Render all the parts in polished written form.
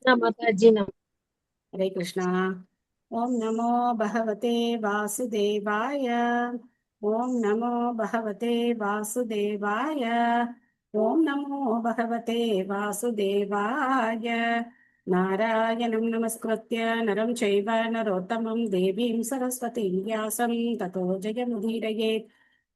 कृष्ण माताजी नम। हरे कृष्णा। ओम नमो भगवते वासुदेवाय। ओम नमो भगवते वासुदेवाय। ओम नमो भगवते वासुदेवाय। नारायणं नमस्कृत्य नरं चैव नरोत्तमं देवीं सरस्वतीं व्यासं ततो जयमुदीरयेत्।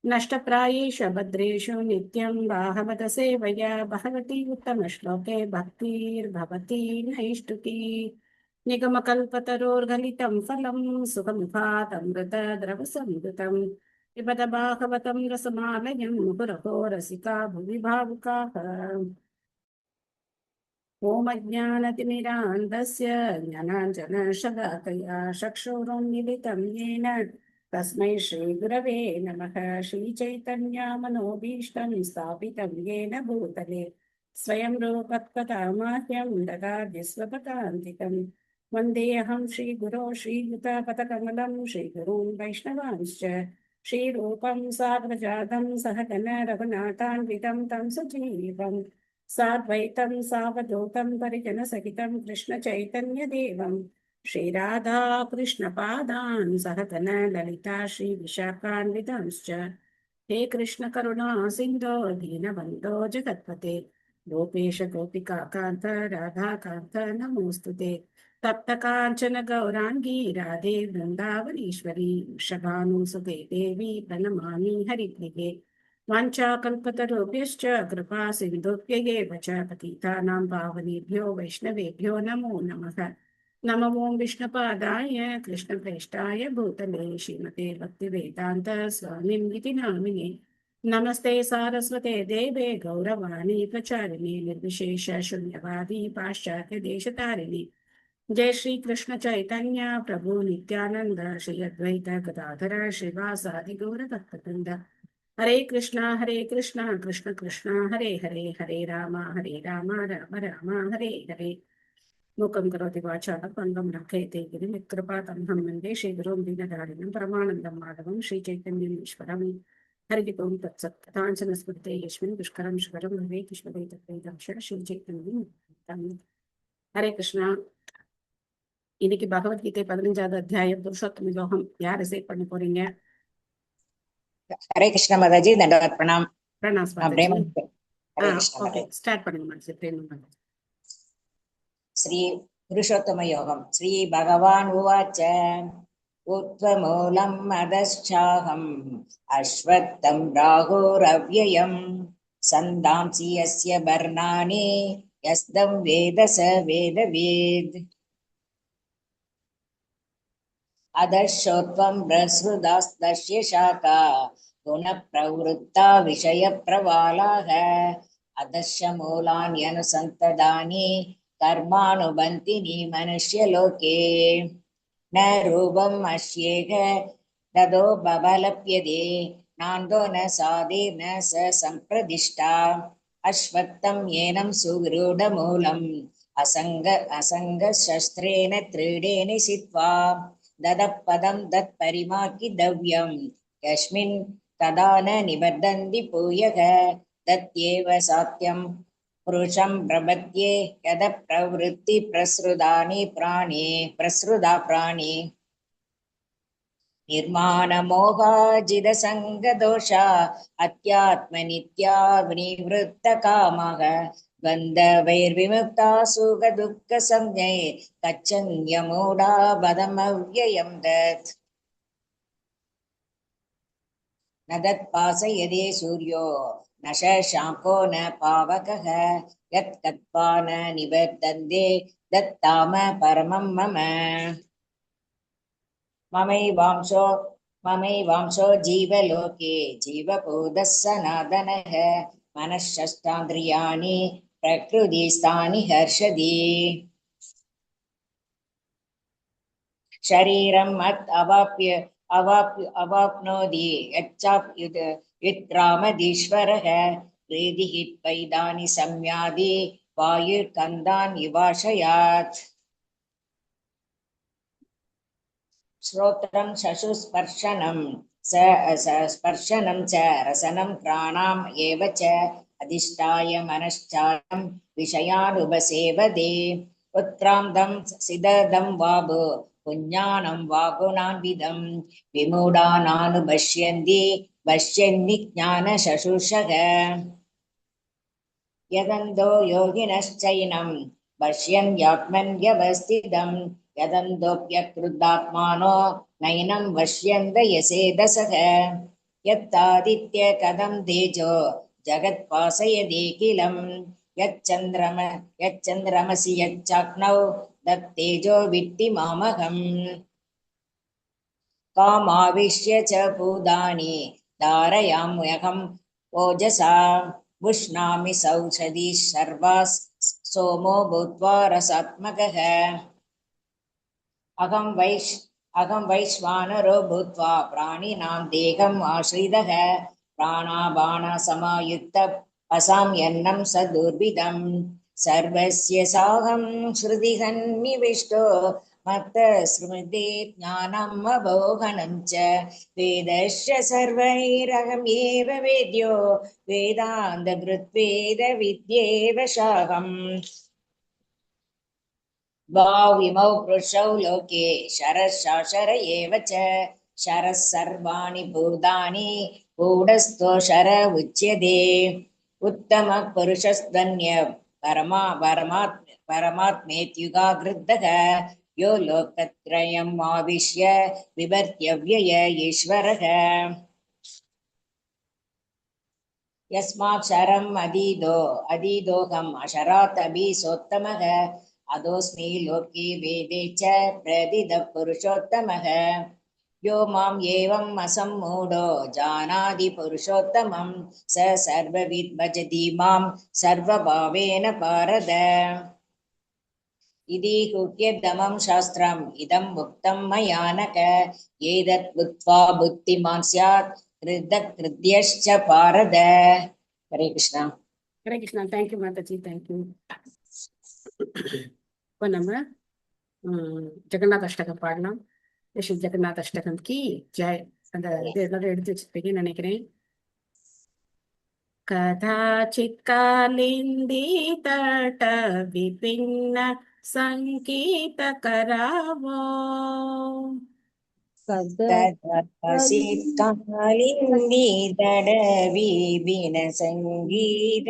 नष्टप्रायेषु भद्रेषु नित्यं भागवत सेवया भगवती उत्तमश्लोके भक्तिर्भवती नैष्टुकी। निगमकल्पतरोर्गलितं फलं सुखमुखादमृतद्रवसंयुतं पिबत भागवतं रसमालयं मुहुरहो रसिका भुवि भावुकाः। ॐ अज्ञानतिमिरान्धस्य ज्ञानाञ्जनशलाकया चक्षुरुन्मीलितं येन तस्मै श्रीगुरवे नमः। श्रीचैतन्यमनोभीष्टं स्थापितं येन भूतले स्वयं रूपत्वतामाह्यं ददाति स्वपदान्तिकं। वन्देऽहं श्रीगुरो श्रीयुतपथकमलं श्रीगुरून् वैष्णवांश्च श्रीरूपं साग्रजातं सहगण रघुनाथान्वितं तं सजीवम् साद्वैतं सावधूतं परिजनसहितं कृष्णचैतन्यदेवं श्रीराधा कृष्णपादान् सहगण ललिता श्रीविशाखान्वितांश्च। हे कृष्ण करुणा सिन्धो दीनबन्धो जगत्पते गोपेश गोपिका कान्त राधाकान्त नमोऽस्तु ते। तप्त काञ्चन गौराङ्गी राधे वृन्दावनीश्वरी वृषभानुसुते देवी प्रणमामि हरिप्रिये। वाञ्छाकल्पतरुभ्यश्च कृपा सिन्धुभ्यैव च पतितानां पावनेभ्यो वैष्णवेभ्यो नमो नमः। नमो ॐ विष्णुपादाय कृष्णप्रेष्ठाय भूतले श्रीमते भक्तिवेदान्त स्वामिनिति नामिने। नमस्ते सारस्वते देवे गौरवाणी प्रचारिणे निर्विशेष शून्यवादी पाश्चात्य देशतारिणे। जय श्री कृष्ण चैतन्य प्रभु नित्यानंद श्री अद्वैत गदाधर श्रीवासादि गौर भक्तवृंद। हरे कृष्णा कृष्ण कृष्ण हरे हरे हरे राम राम राम हरे हरे। मूकं करोति वाचालं पङ्गं रक्षयते गिरिं यत्कृपातमहं वन्दे श्रीगुरुं दीनदारिणं परमानन्दं माधवं श्रीचैतन्यम् ईश्वरं। हरिः ओं तत्सत् कथाञ्चनस्मृते यस्मिन् दुष्करं सुकरं भवेत् विष्णुवे तद्वेदांश श्रीचैतन्यम्। हरे कृष्णा। இன்னைக்கு பகவத்கீதை 15வது அத்தியாயம் புருஷோத்தம யோகம். யார் ரிசைட் பண்ண போறீங்க? हरे कृष्ण माताजी, दंडवत प्रणाम। பிரணாஸ் प्रेम। மாதாஜி. हरे कृष्ण ஓகே, माताजी। ஸ்டார்ட் பண்ணுங்க மாதாஜி. பிரேம் மாதாஜி. श्री पुरुषोत्तम योगम। श्री भगवान उवाच ऊर्ध्वमूलम् अधश्चाहम् अश्वत्थं राहुरव्ययम् छन्दांसि यस्य वर्णानि यस्तं वेद स वेदविद्। अधश्चोत्वं प्रसृतास्तस्य शाखा गुणप्रवृत्ता विषयप्रवालाः अधश्च मूलान्यनुसन्ततानि कर्मानुबन्धीनि मनुष्यलोके। न रूपम् अस्येह ततो बलप्यते नान्तो न साधि न स सम्प्रदिष्टा। अश्वत्थं येनं सुविरूढमूलम् असङ्गशस्त्रेण त्रीडेन सित्वा ददपदं दत्परिमाकिदव्यं यस्मिन् तदा न निबद्धन्ति भूयः दत्येव सात्यं पुरुषं प्रपद्ये यद प्रवृत्ति प्रसृता प्राणी निर्माणमोहाजितसङ्गदोषा अत्यात्मनित्या विनिवृत्तकामः बन्धवैर्विमुक्ता सुखदुःखसंज्ञै गच्छन्त्यमूढा पदमव्ययं दत्। न तत्पासयदे सूर्यो न शशाङ्को न पावकः यत्कत्वा न निवर्तन्ते दत्ताम परमं मम। ममैवांशो जीवलोके जीवभूतः सनातनः मनःषष्ठान्द्रियाणि प्रकृतिस्थानि हर्षति। शरीरं मत् अवाप्नोति यच्चाप्युत्क्रामदीश्वरः प्रीतिः त्वैदानि संयाति वायुर्गन्धान् निवाशयात्। श्रोत्रं चक्षुस्पर्शनं स्पर्शनं च रसनं घ्राणम् एव च अधिष्ठाय मनश्चायं विषयानुपसेवते। उत्क्रान्तं सिददं वाबु पुञ्ஞானம் वागुणान्विदं विमूढानानुपश्यन्ति पश्यन्ति ज्ञानशशुषः यदन्तो योगिनश्चैनं पश्यन्त्यात्मन्यवस्थितं यदन्तोऽप्यकृतात्मानो नैनं पश्यन्त यसेदसः यत्तादित्यकदं तेजो जगत्पासयदेकिलं यच्चन्द्रमसि यच्चाग्नौ तत्तेजो वित्ति मामहम् कामाविश्य च भूतानि धारयाम्यहं ओजसा पुष्णामि सौषधी सर्वाः सोमो भूत्वा रसात्मकः अहं वैश्वानरो भूत्वा प्राणिनां देहम् आश्रितः प्राणापानसमायुक्तः पसाम्यन्नं सदुर्विदं सर्वस्य साहं श्रुतिसन्निविष्टो मत्तस्मृते ज्ञानम् अबोहनं च वेदस्य सर्वैरहमेव वेद्यो वेदान्तकृद्वेदविद्येव शाहम् भाविमौ पुरुषौ लोके शरशाशर एव च शरः सर्वाणि भूतानि गूढस्थो शर उच्यते उत्तमः पुरुषस्त्वन्य परमात्मेत्युगाकृतः यो लोकत्रयम् आविश्य बिभर्त्यव्यय ईश्वरः यस्माक्षरम् अधीदोऽहम् अशरात् अभीसोत्तमः अदोऽस्मि लोके वेदे च प्रथितः पुरुषोत्तमः यो माम् एवम् असम्मूढो जानाति पुरुषोत्तमं स सर्वविद् भजति माम् सर्वभावेन भारत इति गुह्यतमं शास्त्रम् इदम् उक्तं मया नघ एतत् बुद्ध्वा बुद्धिमान् स्यात् कृतकृत्यश्च भारत हरे कृष्णा ஹரே கிருஷ்ணா. தேங்க்யூ மாதாஜி, தேங்க்யூ. இப்போ நம்ம ஜெகநாத் அஷ்டகம் பாடலாம். ஸ்ரீ ஜெகநாத் அஷ்டகம் கி ஜெய். அந்த இது எல்லாரும் எடுத்து வச்சிருப்பீங்கன்னு நினைக்கிறேன். கதாச்சித் காலிந்தி தட விபின்ன சங்கீத கராவோ कदाचित् कालिन्दी तडवीबिन सङ्गीत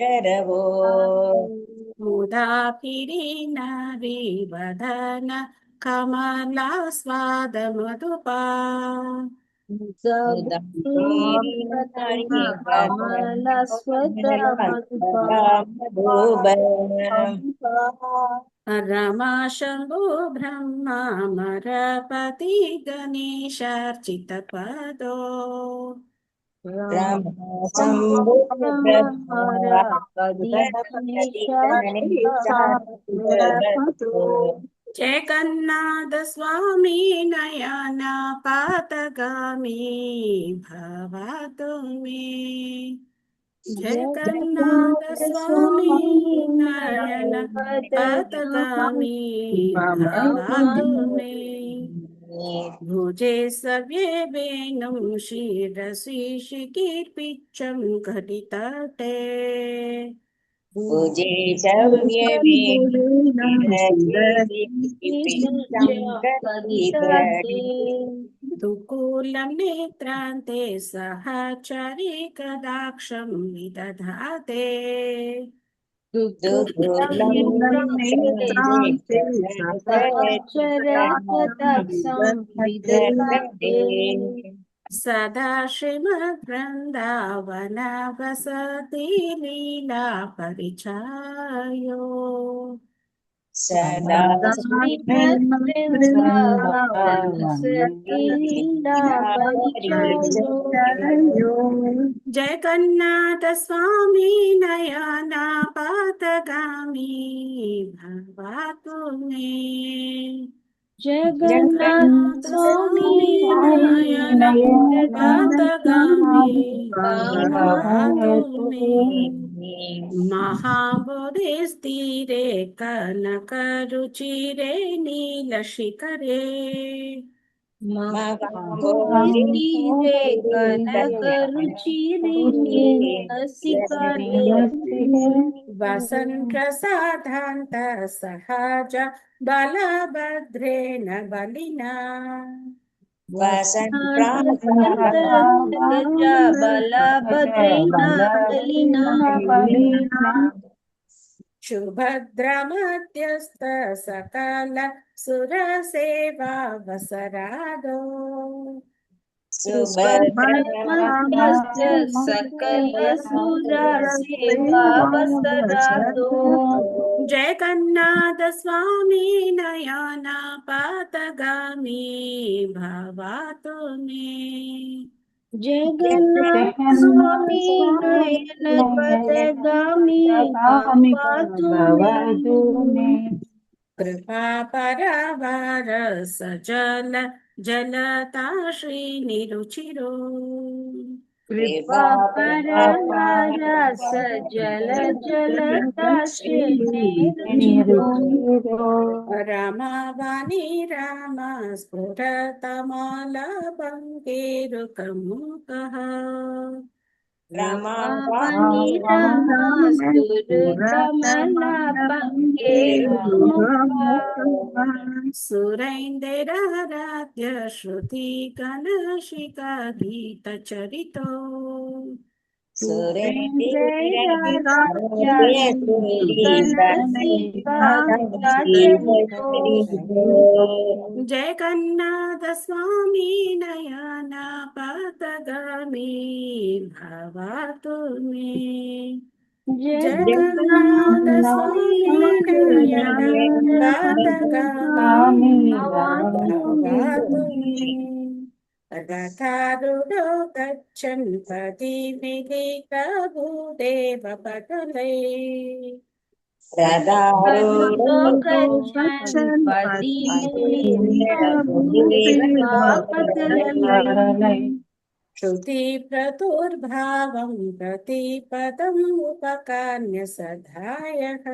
करवो मुदाभिरी नारी वदन कमलास्वाद मधुपा रमा शंभु ब्रह्मा मरपति गणेशार्चित पदो जगन्नाथ स्वामी नयना पातगामी भवतु मे जगन्नाथ स्वामी नयना पातगामी भवतु मे भुजे सव्ये वेणुं शिरसि शिखिर्पिच्छं घटितटे पूजे दुकूलं नेत्रान्ते सहचरी कदाक्षं विदधाते सदा श्रीमद्वृन्दावन वसति लीला परिचायो सदा जगन्नाथ स्वामी नयना पातगामी भवतु मे जगन्नाथ स्वामी नयना पातगामी भवतु मे महाबोधिस्थिरे कनकरुचिरे नीलशिखरे तीरे कनक रुचिरिणी रसिकले वसन् प्रसादान्त सहज बलभद्रेण बलिना वसन् गज बलभद्रेण बलिना सुभद्रमध्यस्थ सकल सुरसेवा वसरादो सुभद्रमस्य सकल सुरा सेवा वसरादो जगन्नाथ स्वामी नयना पातगामी भवातु मे जगन्नाथ स्वामी नयन पदगामी पातु मे कृपा परवार सजल जलता श्रीनिरुचिरो कृपा परवार सजल जलता श्रीनिरुचिरो रमावनि राम स्फुरतमलपङ्केरुकमुकः रमावनि रमा स्फुरतमला पंकेरुमुखा सुरैन्दिराराध्य श्रुतिकलशिका गीतचरितो जगन्नाथ स्वामी नयना पथगामी भवातु मे जगन्नाथ स्वामी नयना पथगामी भवातु मे रथारूढो गच्छन् पतिमिलितभूदेव पटले रथारूढो गच्छन् पतिमिलितभूदेवपतले श्रुतिप्रतुर्भावं प्रतिपदम् उपकार्य सधायः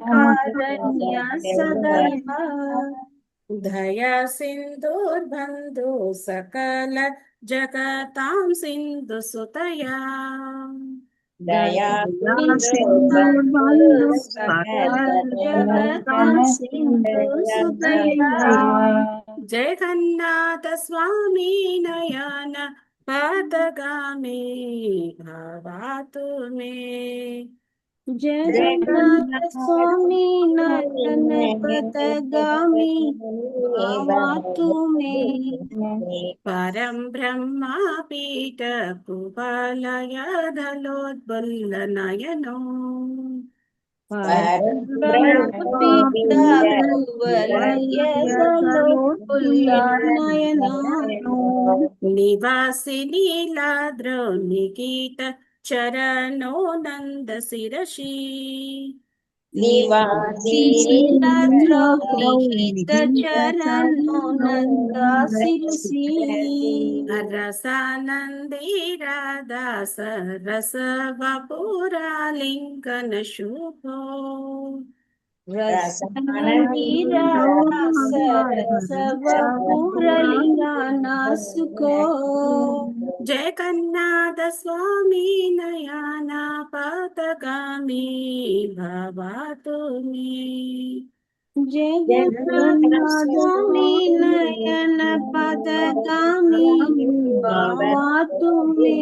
प्रतिपदमुपकारण्य सदैव दया सिन्धुर्बन्धु सकल जगतां सिन्धु सुतया दया सिन्धुर्बन्धु सकल जगतां सिन्धु सुतया जगन्नाथ स्वामी नयन पथगामी भवातु मे जगन्नाथ स्वामी नयन पथगामी भवातु मे परं ब्रह्मापीठ कुवलयदलोद्बुल्लनयनो परब्रह्मपीठकुवलयदलोत्फुल्लनयना निवासि नीलाद्रौ निगीत चरणो नन्द शिरसि निवासी नीलाद्रौ निहित चरणो नन्दा शिरसि रसानन्दी राधास रस वपुरालिङ्गन शुभो रसानन्दी राधा सरस वपुरलिङ्गाना सुखो जगन्नाथ स्वामी नयना पथगामी भवातु मे जगन्नाथ स्वामी नयन पथगामी भवातु मे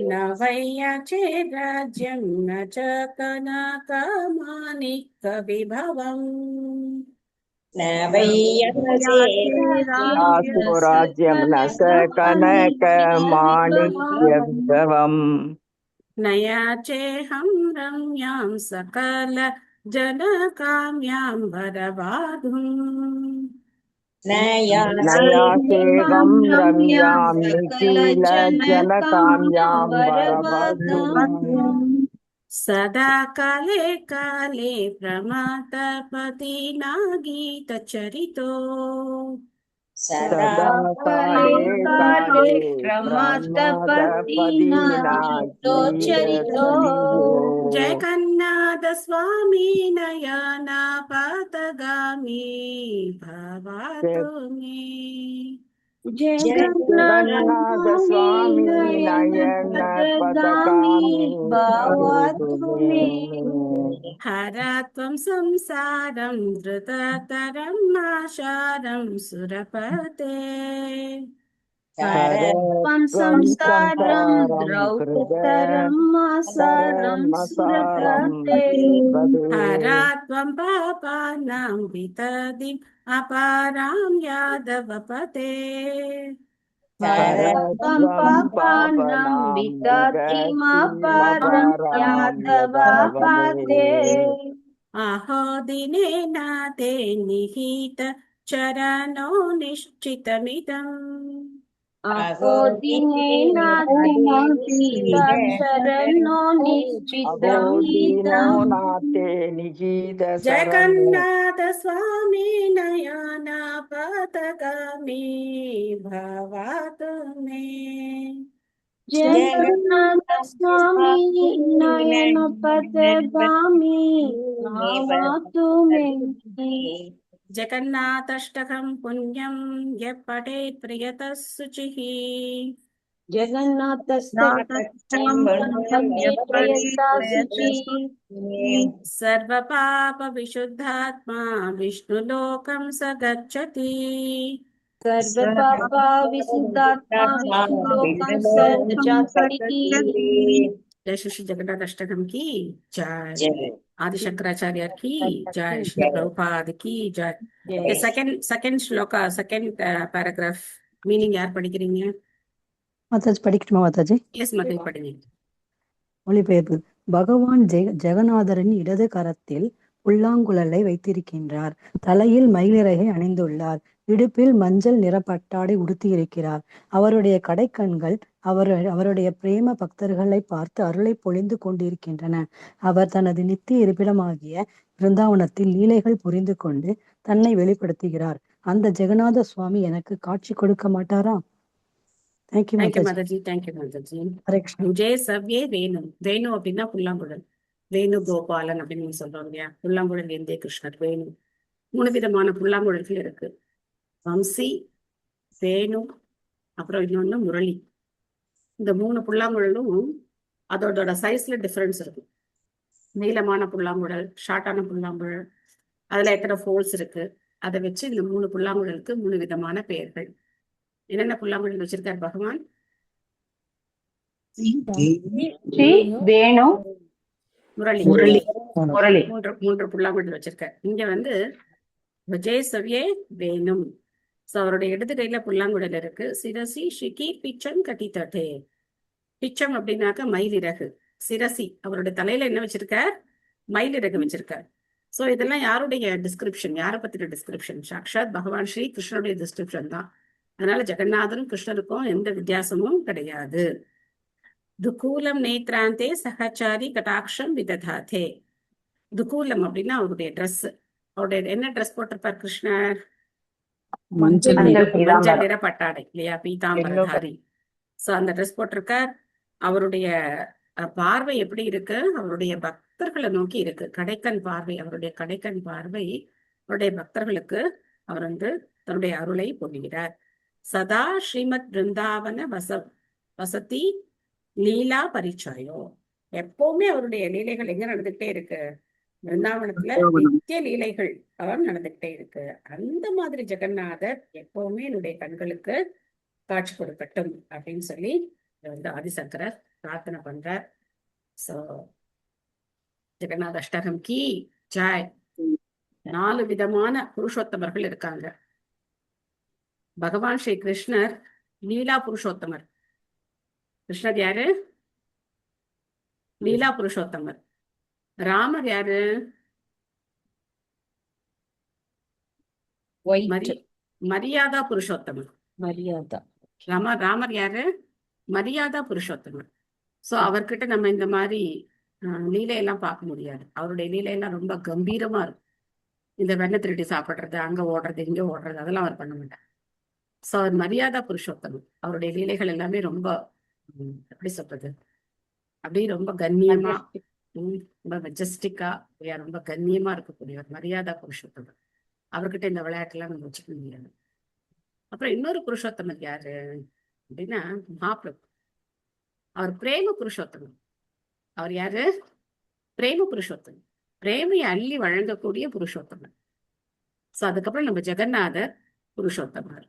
न वैयाचे राज्यं न च कनकमाणिक्यविभवम् न वैयासे राज्यं न स कनकमाणिक्यविभवम् न याचेऽहं रम्यां सकल जनकाम्यां वरवाधुम् न यासे नयासेवं रम्यां सकल निखिलजनकाम्यां वरवधूम् वरवधूम् सदा काले काले प्रमातपतिना गीतचरितो सदा सदा काले काले काले काले प्रमादपतिना प्रमदपतिना चरितो जगन्नाथ स्वामी नयन पथगामी भवातु मे जगन्नाथ जगन्नाथ स्वामी स्वामी नयन नयन पथगामी पथगामी भवतु भवतु मे मे हरा त्वं संसारं धृततरं आशारं सुरपते हर त्वं हरत्वं संसारं संसारं द्रौततरं आसारं हृदयतरमसारं सुरपते वदे हरा त्वं पापानां विततिम् अपारां यादवपते हरत्वं हरत्वं पापानां पापनां विततिमपारं विगतिमपारं यादवापते यदवदे अहो दिनेन ते निहित चरणो निश्चितमिदम् अहो दिनेन ते निशितचरणो अगोदिनो निश्चितमिदम् नाते निहित शरणो जगन्नाथ स्वामी नयन पथगामी भवातु मे जगन्नाथ स्वामी नयन पथगामी भवतु मे जगन्नाथाष्टकं पुण्यं यः पठेत् प्रियतः शुचिः जगन्नाथस्तयं पदे प्रियसा शुचि सर्वपापविशुद्धात्मा विष्णुलोकं स गच्छति सर्वपापा विशुद्धात्मा विष्णुलोकं स गच्छति जय श्री जगन्नाथ अष्टकम की जय आदि शंकराचार्य की जय श्री प्रभुपाद की जय second shloka second paragraph meaning யார் படிக்கிறீங்க? மாதாஜி படிக்கட்டுமா மாதாஜி? எஸ் மகள் படிங்க. மொழிபெயர்ப்பு. பகவான் ஜெகநாதரின் இடது கரத்தில் புல்லாங்குழலை வைத்திருக்கின்றார். தலையில் மயிலிறகை அணிந்துள்ளார். இடுப்பில் மஞ்சள் நிற பட்டாடை உடுத்தியிருக்கிறார். அவருடைய கடைக்கண்கள் அவருடைய பிரேம பக்தர்களை பார்த்து அருளை பொழிந்து கொண்டிருக்கின்றன. அவர் தனது நித்திய இருப்பிடமாகிய பிருந்தாவனத்தில் லீலைகள் புரிந்து கொண்டு தன்னை வெளிப்படுத்துகிறார். அந்த ஜெகநாத சுவாமி எனக்கு காட்சி கொடுக்க மாட்டாரா? தேங்க்யூ மாதாஜி. தேங்க்யூ மாதாஜி. கரெக்ஷன். ஜெய சவ்யே வேணு. வேணு அப்படின்னா புல்லாங்குழல். வேணு கோபாலன் அப்படின்னு சொல்றோம் இல்லையா? புல்லாங்குழல் எந்தே கிருஷ்ணர் வேணு. 3 விதமான புல்லாங்குழல்கள் இருக்கு. வம்சி, வேணு, அப்புறம் இன்னொன்னு முரளி. இந்த 3 புல்லாங்குழலும் அதோட சைஸ்ல டிஃபரன்ஸ் இருக்கு. நீளமான புல்லாங்குழல், ஷார்ட்டான புல்லாங்குழல், அதுல எத்தனை ஃபோல்ஸ் இருக்கு, அதை வச்சு இந்த 3 புல்லாங்குழலுக்கு 3 விதமான பெயர்கள். என்னென்ன புல்லாங்குழல் வச்சிருக்கார் பகவான்? வேணு, முரளி, முரளி. 3 புல்லாங்குழல் வச்சிருக்கார். இங்க வந்து விஜய சவ்யே வேணும். சோ அவருடைய இடது கையில புல்லாங்குழல் இருக்கு. சிரசி ஷிகி பிச்சம் கட்டித்தட்டே. பிச்சம் அப்படின்னாக்க மயிலிறகு. சிரசி அவருடைய தலையில என்ன வச்சிருக்கார்? மயிலிறகு வச்சிருக்கார். சோ இதெல்லாம் யாருடைய டிஸ்கிரிப்ஷன்? யாரை பத்தின டிஸ்கிரிப்ஷன்? சாக்ஷாத் பகவான் ஸ்ரீ கிருஷ்ணனுடைய டிஸ்கிரிப்ஷன் தான். அதனால ஜெகநாதரும் கிருஷ்ணருக்கும் எந்த வித்தியாசமும் கிடையாது. துகூலம் நேத்ராந்தே சகச்சாரி கடாட்சம் விததாதே. துகூலம் அப்படின்னா அவருடைய ட்ரெஸ். அவருடைய என்ன ட்ரெஸ் போட்டிருப்பார் கிருஷ்ணர்? மஞ்சள் நிற பட்டாடை இல்லையா? பீதாம்பரதாரி. சோ அந்த ட்ரெஸ் போட்டிருக்கார். அவருடைய பார்வை எப்படி இருக்கு? அவருடைய பக்தர்களை நோக்கி இருக்கு. கடைக்கண் பார்வை. அவருடைய கடைக்கண் பார்வை அவருடைய பக்தர்களுக்கு அவர் வந்து தன்னுடைய அருளை பொழிகிறார். சதா ஸ்ரீமத் பிருந்தாவன வசதி லீலா பரிச்சயோ. எப்பவுமே அவருடைய லீலைகள் எங்க நடந்துகிட்டே இருக்கு? பிருந்தாவனத்துல நித்திய லீலைகள் அவர் நடந்துகிட்டே இருக்கு. அந்த மாதிரி ஜெகநாதர் எப்பவுமே என்னுடைய கண்களுக்கு காட்சி கொடுக்கட்டும் அப்படின்னு சொல்லி வந்து ஆதிசங்கரர் பிரார்த்தனை பண்றார். சோ ஜெகநாத அஷ்டகம் கி ஜாய். 4 விதமான புருஷோத்தமர்கள் இருக்காங்க. பகவான் ஸ்ரீ கிருஷ்ணர் லீலா புருஷோத்தமர். கிருஷ்ணர் யாரு? லீலா புருஷோத்தமர். ராமர் யாரு? மரியாதா புருஷோத்தமர். ராமர் யாரு? மரியாதா புருஷோத்தமர். சோ அவர்கிட்ட நம்ம இந்த மாதிரி லீலையெல்லாம் பார்க்க முடியாது. அவருடைய லீலையெல்லாம் ரொம்ப கம்பீரமா இருக்கும். இந்த வெண்ணை திருடி சாப்பிடுறது, அங்க ஓடுறது, இங்க ஓடுறது, அதெல்லாம் அவர் பண்ண மாட்டார். சோ அவர் மரியாதா புருஷோத்தமன். அவருடைய லீலைகள் எல்லாமே ரொம்ப எப்படி சொல்றது, அப்படியே ரொம்ப கண்ணியமா, ரொம்ப மெஜஸ்டிக்கா, ரொம்ப கண்ணியமா இருக்கக்கூடியவர் மரியாதா புருஷோத்தமன். அவர்கிட்ட இந்த விளையாட்டுலாம் நம்ம வச்சுக்க முடியாது. அப்புறம் இன்னொரு புருஷோத்தமன் யாரு அப்படின்னா மகாபிரபு. அவர் பிரேம புருஷோத்தமன். அவர் யாரு? பிரேம புருஷோத்தமன். பிரேமையை அள்ளி வழங்கக்கூடிய புருஷோத்தமன். சோ அதுக்கப்புறம் நம்ம ஜெகநாதர் புருஷோத்தமர்.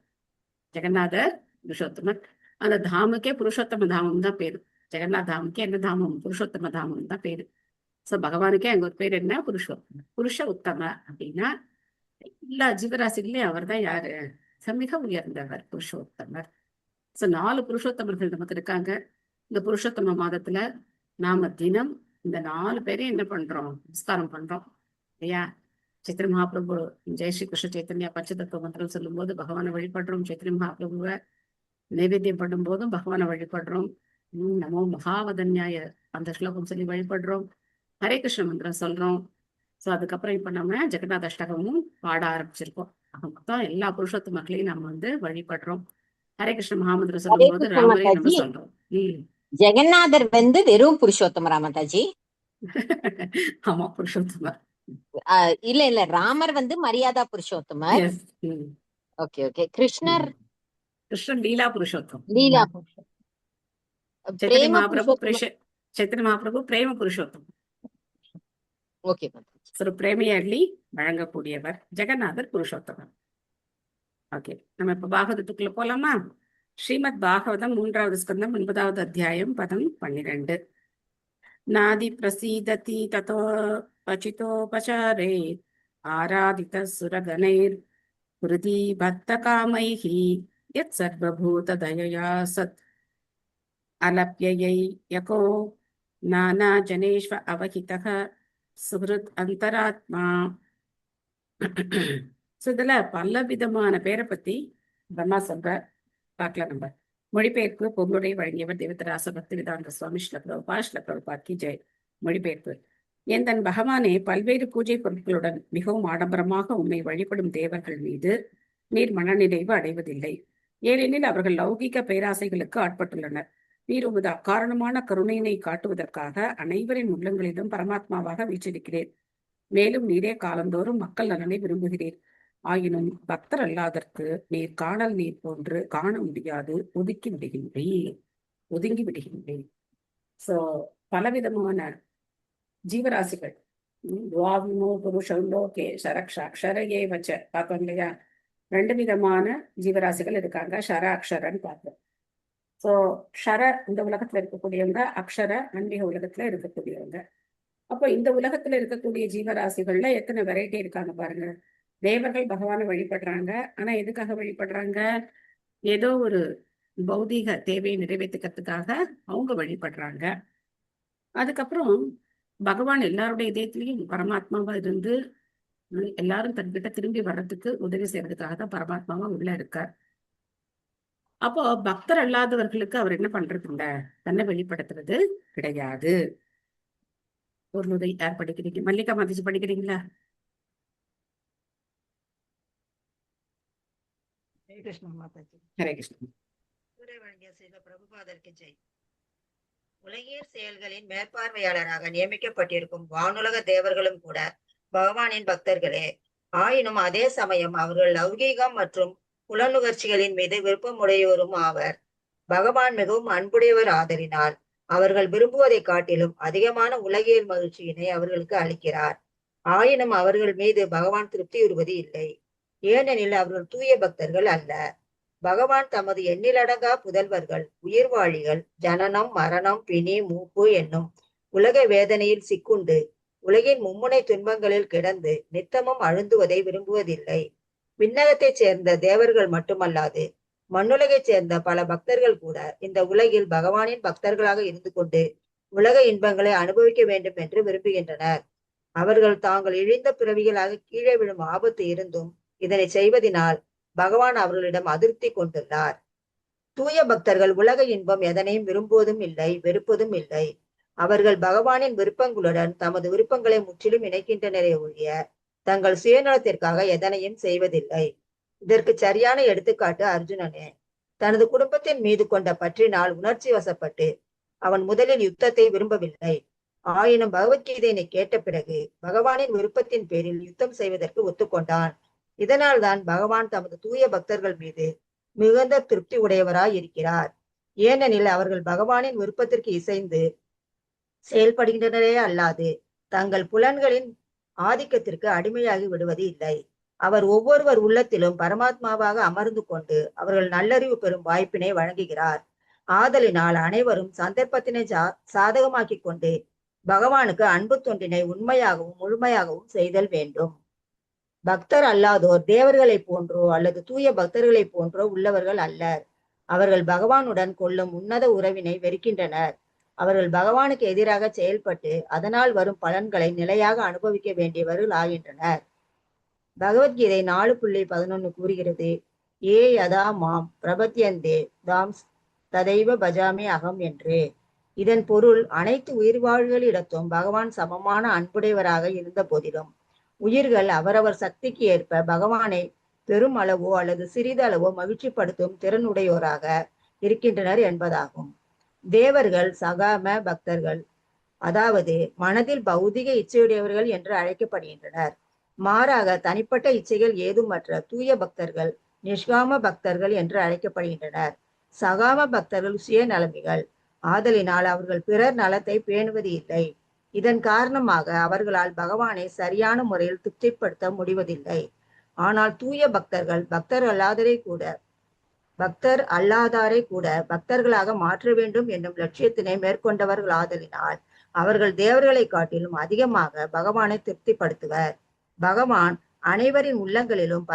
ஜெகநாதர் புருஷோத்தமர். அந்த தாமுக்கே புருஷோத்தம தாமம் தான் பேரு. ஜெகநாத் தாமுக்கே என்ன தாமம்? புருஷோத்தம தாமம் தான் பேரு. சோ பகவானுக்கே அங்க ஒரு பேர் என்ன? புருஷோத்தமர். புருஷ உத்தம அப்படின்னா எல்லா ஜீவராசிகளையும் அவர் தான் யாரு? மிக உயர்ந்தவர் புருஷோத்தமர். சோ 4 புருஷோத்தமர்கள் நமக்கு இருக்காங்க. இந்த புருஷோத்தம மாதத்துல நாம தினம் இந்த 4 பேரையும் என்ன பண்றோம்? நமஸ்காரம் பண்றோம் இல்லையா? சைத்திர மகாபிரபு ஜெய் ஸ்ரீ கிருஷ்ண சைத்தன்யா பஞ்சதத்துவ மந்திரம் சொல்லும் போது பகவானை வழிபடுறோம். சைத்திர மகாபிரபுவை நைவேத்தியம் பண்ணும் போதும் பகவானை வழிபடுறோம். நமோ மகாவதன்யாய அந்த ஸ்லோகம் சொல்லி வழிபடுறோம். ஹரே கிருஷ்ண மந்திரம் சொல்றோம். சோ அதுக்கப்புறம் இப்ப நம்ம ஜெகநாத அஷ்டகமும் பாட ஆரம்பிச்சிருக்கோம். மொத்தம் எல்லா புருஷோத்தமர்களையும் நம்ம வழிபடுறோம். ஹரே கிருஷ்ண மகாமந்திரம் சொல்லும் போது ராமரையும் நம்ம சொல்றோம். ஜெகநாதர் வெறும் புருஷோத்தமரா மாதாஜி? ஆமா, புருஷோத்தமர். இல்ல ராமர் மரியாதா புருஷோத்தமர். Okay okay. கிருஷ்ணர் லீலா புருஷோத்தம். லீலா சைத்தன்ய மகாபிரபு பிரேம புருஷோத்தம். ஓகே. பிரேமையை அள்ளி வழங்கக்கூடியவர் ஜெகநாதர் புருஷோத்தமர். ஓகே, நம்ம இப்ப பாகவதத்துக்குள்ள போலாமா? ஸ்ரீமத் பாகவதம் 3வது ஸ்கந்தம் 9வது அத்தியாயம் பதம் 12. நாதி பிரசீததி ததோ பசிதோபசாரே ஆராதித சுரகணைர் ஹிருதி பக்த காமைஹி யத் சர்வபூத தயயா சத் அலப்யயை யகோ நானா ஜனேஷ்வ அவஹிதஹ சுஹ்ருத் அந்தராத்மா. இதுல பல விதமான பேரை பத்தி பிரம்மா சொல்ற பார்க்கலாம். நம்ம மொழிபெயர்ப்பு பொருளுரை வழங்கியவர் தேவதராச பக்தி வேதாந்த சுவாமி ஸ்ரீல பிரபுபாத் கி ஜெய். மொழிபெயர்ப்பு: என் தன் பகவானே, பல்வேறு பூஜை பொருட்களுடன் மிகவும் ஆடம்பரமாக உம்மை வழிபடும் தேவர்கள் மீது நீர் மனநிறைவு அடைவதில்லை. ஏனெனில் அவர்கள் லௌகிக பேராசைகளுக்கு ஆட்பட்டுள்ளனர். நீர் உமது அக்காரணமான கருணையினை காட்டுவதற்காக அனைவரின் உள்ளங்களிலும் பரமாத்மாவாக வீற்றிருக்கிறேன். மேலும் நீரே காலந்தோறும் மக்கள் நலனை விரும்புகிறீர். ஆயினும் பக்தர் அல்லாதற்கு நீர் காணல் நீர் போன்று காண முடியாது, ஒதுங்கி விடுகின்றேன். சோ பலவிதமான ஜீவராசிகள் பார்த்தோம் இல்லையா? 2 விதமான ஜீவராசிகள் இருக்காங்க. ஷர அக்ஷரன்னு பார்த்தோம். சோ ஷர இந்த உலகத்துல இருக்கக்கூடியவங்க, அக்ஷர ஆன்மீக உலகத்துல இருக்கக்கூடியவங்க. அப்போ இந்த உலகத்துல இருக்கக்கூடிய ஜீவராசிகள்ல எத்தனை வெரைட்டி இருக்காங்க பாருங்க. தேவர்கள் பகவானை வழிபடுறாங்க. ஆனா எதுக்காக வழிபடுறாங்க? ஏதோ ஒரு பௌதீக தேவையை நிறைவேற்றுக்கிறதுக்காக அவங்க வழிபடுறாங்க. அதுக்கப்புறம் பகவான் எல்லாருடைய இதயத்திலையும் பரமாத்மாவா இருந்து எல்லாரும் தன்கிட்ட திரும்பி வர்றதுக்கு உதவி செய்யறதுக்காக தான் பரமாத்மாவா உள்ள இருக்கார். அப்போ பக்தர் அல்லாதவர்களுக்கு அவர் என்ன பண்றது இல்ல, தன்னை வெளிப்படுத்துறது கிடையாது. ஒரு நுதை யார் படிக்கிறீங்க? மல்லிகா மாதாஜி படிக்கிறீங்களா? ஹரே கிருஷ்ணா மாதாஜி. ஹரே கிருஷ்ணா. பிரபுபாதருக்கு ஜெய். உலகியல் செயல்களின் மேற்பார்வையாளராக நியமிக்கப்பட்டிருக்கும் வானுலக தேவர்களும் கூட பகவானின் பக்தர்களே. ஆயினும் அதே சமயம் அவர்கள் லௌகீகம் மற்றும் புலனுகர்ச்சிகளின் மீது விருப்பமுடையோரும் ஆவர். பகவான் மிகவும் அன்புடையவர் ஆதலினால் அவர்கள் விரும்புவதை காட்டிலும் அதிகமான உலகியல் மகிழ்ச்சியினை அவர்களுக்கு அளிக்கிறார். ஆயினும் அவர்கள் மீது பகவான் திருப்தியுறுவது இல்லை. ஏனெனில் அவர்கள் தூய பக்தர்கள் அல்ல. பகவான் தமது எண்ணிலடங்கா புதல்வர்கள், உயிர்வாழிகள், ஜனனம், மரணம், பிணி, மூப்பு என்னும் உலக வேதனையில் சிக்குண்டு உலகின் மும்முனை துன்பங்களில் கிடந்து நித்தமும் அழுந்துவதை விரும்புவதில்லை. விண்ணகத்தைச் சேர்ந்த தேவர்கள் மட்டுமல்லாது மண்ணுலகைச் சேர்ந்த பல பக்தர்கள் கூட இந்த உலகில் பகவானின் பக்தர்களாக இருந்து கொண்டு உலக இன்பங்களை அனுபவிக்க வேண்டும் என்று விரும்புகின்றனர். அவர்கள் தாங்கள் இழிந்த பிறவிகளாக கீழே விழும் ஆபத்து இருந்தும் இதனை செய்வதனால் பகவான் அவர்களிடம் அதிருப்தி கொண்டுள்ளார். தூய பக்தர்கள் உலக இன்பம் எதனையும் விரும்புவதும் இல்லை, வெறுப்பதும் இல்லை. அவர்கள் பகவானின் விருப்பங்களுடன் தமது விருப்பங்களை முற்றிலும் இணைக்கின்றனரே ஒழிய தங்கள் சுயநலத்திற்காக எதனையும் செய்வதில்லை. இதற்கு சரியான எடுத்துக்காட்டு அர்ஜுனனே. தனது குடும்பத்தின் மீது கொண்ட பற்றினால் உணர்ச்சி வசப்பட்டு அவன் முதலில் யுத்தத்தை விரும்பவில்லை. ஆயினும் பகவத்கீதையினை கேட்ட பிறகு பகவானின் விருப்பத்தின் பேரில் யுத்தம் செய்வதற்கு ஒத்துக்கொண்டான். இதனால் தான் பகவான் தமது தூய பக்தர்கள் மீது மிகுந்த திருப்தி உடையவராய் இருக்கிறார். ஏனெனில் அவர்கள் பகவானின் விருப்பத்திற்கு இசைந்து செயல்படுகின்றனரே அல்லாது தங்கள் புலன்களின் ஆதிக்கத்திற்கு அடிமையாகி விடுவது இல்லை. அவர் ஒவ்வொருவர் உள்ளத்திலும் பரமாத்மாவாக அமர்ந்து கொண்டு அவர்கள் நல்லறிவு பெறும் வாய்ப்பினை வழங்குகிறார். ஆதலினால் அனைவரும் சந்தர்ப்பத்தினை சாதகமாக்கி கொண்டு பகவானுக்கு அன்பு தொண்டினை உண்மையாகவும் முழுமையாகவும் செய்தல் வேண்டும். பக்தர் அல்லாதோர் தேவர்களை போன்றோ அல்லது தூய பக்தர்களை போன்றோ உள்ளவர்கள் அல்லர். அவர்கள் பகவானுடன் கொள்ளும் உன்னத உறவினை வெறுக்கின்றனர். அவர்கள் பகவானுக்கு எதிராக செயல்பட்டு அதனால் வரும் பலன்களை நிலையாக அனுபவிக்க வேண்டியவர்கள் ஆகின்றனர். பகவத்கீதை 4.11 கூறுகிறது, ஏ யதா மாம் பிரபத்யந்தே தாம் ததைவ பஜாமி அகம் என்று. இதன் பொருள் அனைத்து உயிர்வாழ்களிடத்தும் பகவான் சமமான அன்புடையவராக இருந்த போதிலும் உயிர்கள் அவரவர் சக்திக்கு ஏற்ப பகவானை பெரும் அளவோ அல்லது சிறிதளவோ மகிழ்ச்சிப்படுத்தும் திறனுடையோராக இருக்கின்றனர் என்பதாகும். தேவர்கள் சகாம பக்தர்கள், அதாவது மனதில் பௌதிக இச்சையுடையவர்கள் என்று அழைக்கப்படுகின்றனர். மாறாக தனிப்பட்ட இச்சைகள் ஏதுமற்ற தூய பக்தர்கள் நிஷ்காம பக்தர்கள் என்று அழைக்கப்படுகின்றனர். சகாம பக்தர்கள் சுயநலமிகள். ஆதலினால் அவர்கள் பிறர் நலத்தை பேணுவது இல்லை. இதன் காரணமாக அவர்களால் பகவானை சரியான முறையில் திருப்திப்படுத்த முடிவதில்லை. ஆனால் தூய பக்தர்கள் பக்தர் அல்லாதாரை கூட பக்தர்களாக மாற்ற வேண்டும் என்னும் லட்சியத்தினை மேற்கொண்டவர்கள் ஆதலினால் அவர்கள் தேவர்களை காட்டிலும் அதிகமாக பகவானை திருப்திப்படுத்துவர். பகவான் அனைவரின் உள்ளங்களிலும்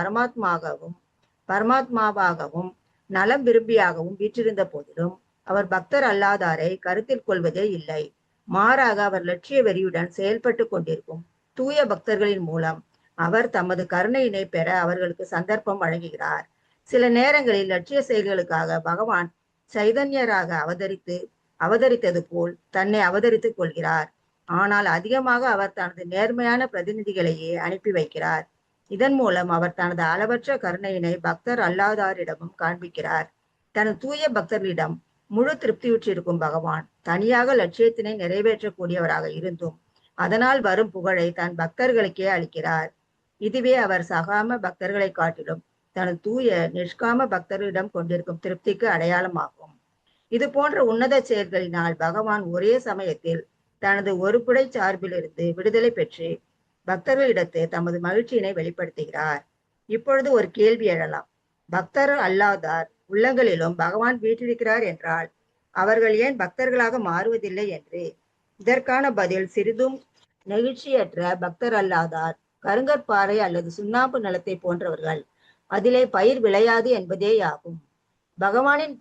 பரமாத்மாவாகவும் நலம் விரும்பியாகவும் வீற்றிருந்த போதிலும் அவர் பக்தர் அல்லாதாரை கருத்தில் கொள்வதே இல்லை. மாறாக அவர் லட்சிய வெறியுடன் செயல்பட்டு கொண்டிருக்கும் தூய பக்தர்களின் மூலம் அவர் தமது கருணையினை பெற அவர்களுக்கு சந்தர்ப்பம் வழங்குகிறார். சில நேரங்களில் லட்சிய செயல்களுக்காக பகவான் சைதன்யராக அவதரித்தது போல் தன்னை அவதரித்துக் கொள்கிறார். ஆனால் அதிகமாக அவர் தனது நேர்மையான பிரதிநிதிகளையே அனுப்பி வைக்கிறார். இதன் மூலம் அவர் தனது அளவற்ற கருணையினை பக்தர் அல்லாதாரிடமும் காண்பிக்கிறார். தனது தூய பக்தர்களிடம் முழு திருப்தியுற்றிருக்கும் பகவான் தனியாக லட்சியத்தினை நிறைவேற்றக்கூடியவராக இருந்தும் அதனால் வரும் புகழை தன் பக்தர்களுக்கே அளிக்கிறார். இதுவே அவர் சகாம பக்தர்களை காட்டிலும் தனது தூய நிஷ்காம பக்தர்களிடம் கொண்டிருக்கும் திருப்திக்கு அடையாளமாகும். இது போன்ற உன்னத செயல்களினால் பகவான் ஒரே சமயத்தில் தனது ஒரு புடை சார்பிலிருந்து விடுதலை பெற்று பக்தர்களிடத்து தமது மகிழ்ச்சியினை வெளிப்படுத்துகிறார். இப்பொழுது ஒரு கேள்வி எழலாம். பக்தர் அல்லாதார் உள்ளங்களிலும் பகவான் வீற்றிருக்கிறார் என்றால் அவர்கள் ஏன் பக்தர்களாக மாறுவதில்லை என்று. இதற்கான பதில், சிறிதும் நெகிழ்ச்சியற்ற பக்தர் அல்லாதார் கருங்கற்பாறை அல்லது சுண்ணாம்பு நிலத்தை போன்றவர்கள். அதிலே பயிர் விளையாது என்பதேயாகும். பகவானின்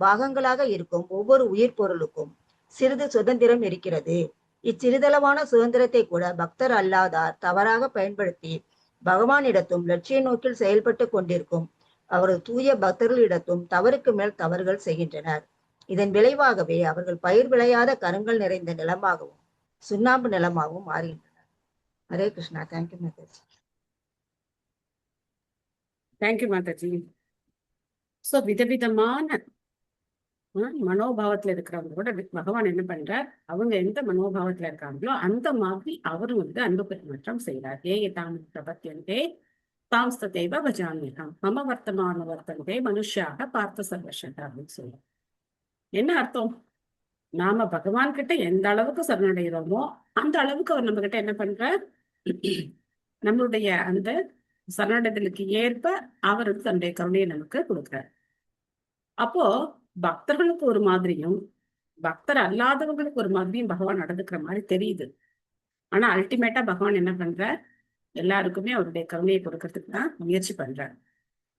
பாகங்களாக இருக்கும் ஒவ்வொரு உயிர் பொருளுக்கும் சிறிது சுதந்திரம் இருக்கிறது. இச்சிறிதளவான சுதந்திரத்தை கூட பக்தர் அல்லாதார் தவறாக பயன்படுத்தி பகவானிடத்தும் லட்சிய நோக்கில் செயல்பட்டு கொண்டிருக்கும் அவரது தூய பக்தர்களிடத்தும் தவறுக்கு மேல் தவறுகள் செய்கின்றனர். இதன் விளைவாகவே அவர்கள் பயிர் விளையாத கருங்கல் நிறைந்த நிலமாகவும் சுண்ணாம்பு நிலமாகவும் மாறுகின்றனர். ஹரே கிருஷ்ணா. தேங்க்யூ மாதாஜி. தேங்க்யூ மாதாஜி. சோ விதவிதமான மனோபாவத்துல இருக்கிறவங்க கூட பகவான் என்ன பண்றார், அவங்க எந்த மனோபாவத்துல இருக்காங்களோ அந்த மாதிரி அவரும் அன்பு பரிமாற்றம் செய்யறார். ஏ தாம் பிரபத்தியந்தே தாம் ஸ்ததேவ பஜாமியம் மம வர்த்தமான வர்த்தந்தே மனுஷியாக பார்த்த சர்வசன் அப்படின்னு சொல்லுவோம். என்ன அர்த்தம்? நாம பகவான் கிட்ட எந்த அளவுக்கு சரணடைகிறோமோ அந்த அளவுக்கு அவர் நம்ம கிட்ட என்ன பண்றார், நம்மளுடைய அந்த சரணடைதலுக்கு ஏற்ப அவர் தன்னுடைய கருணையை நமக்கு கொடுக்கிறார். அப்போ பக்தர்களுக்கு ஒரு மாதிரியும் பக்தர் அல்லாதவங்களுக்கு ஒரு மாதிரியும் பகவான் நடந்துக்கிற மாதிரி தெரியுது. ஆனா அல்டிமேட்டா பகவான் என்ன பண்றார், எல்லாருக்குமே அவருடைய கருணையை கொடுக்கறதுக்கு தான் முயற்சி பண்றார்.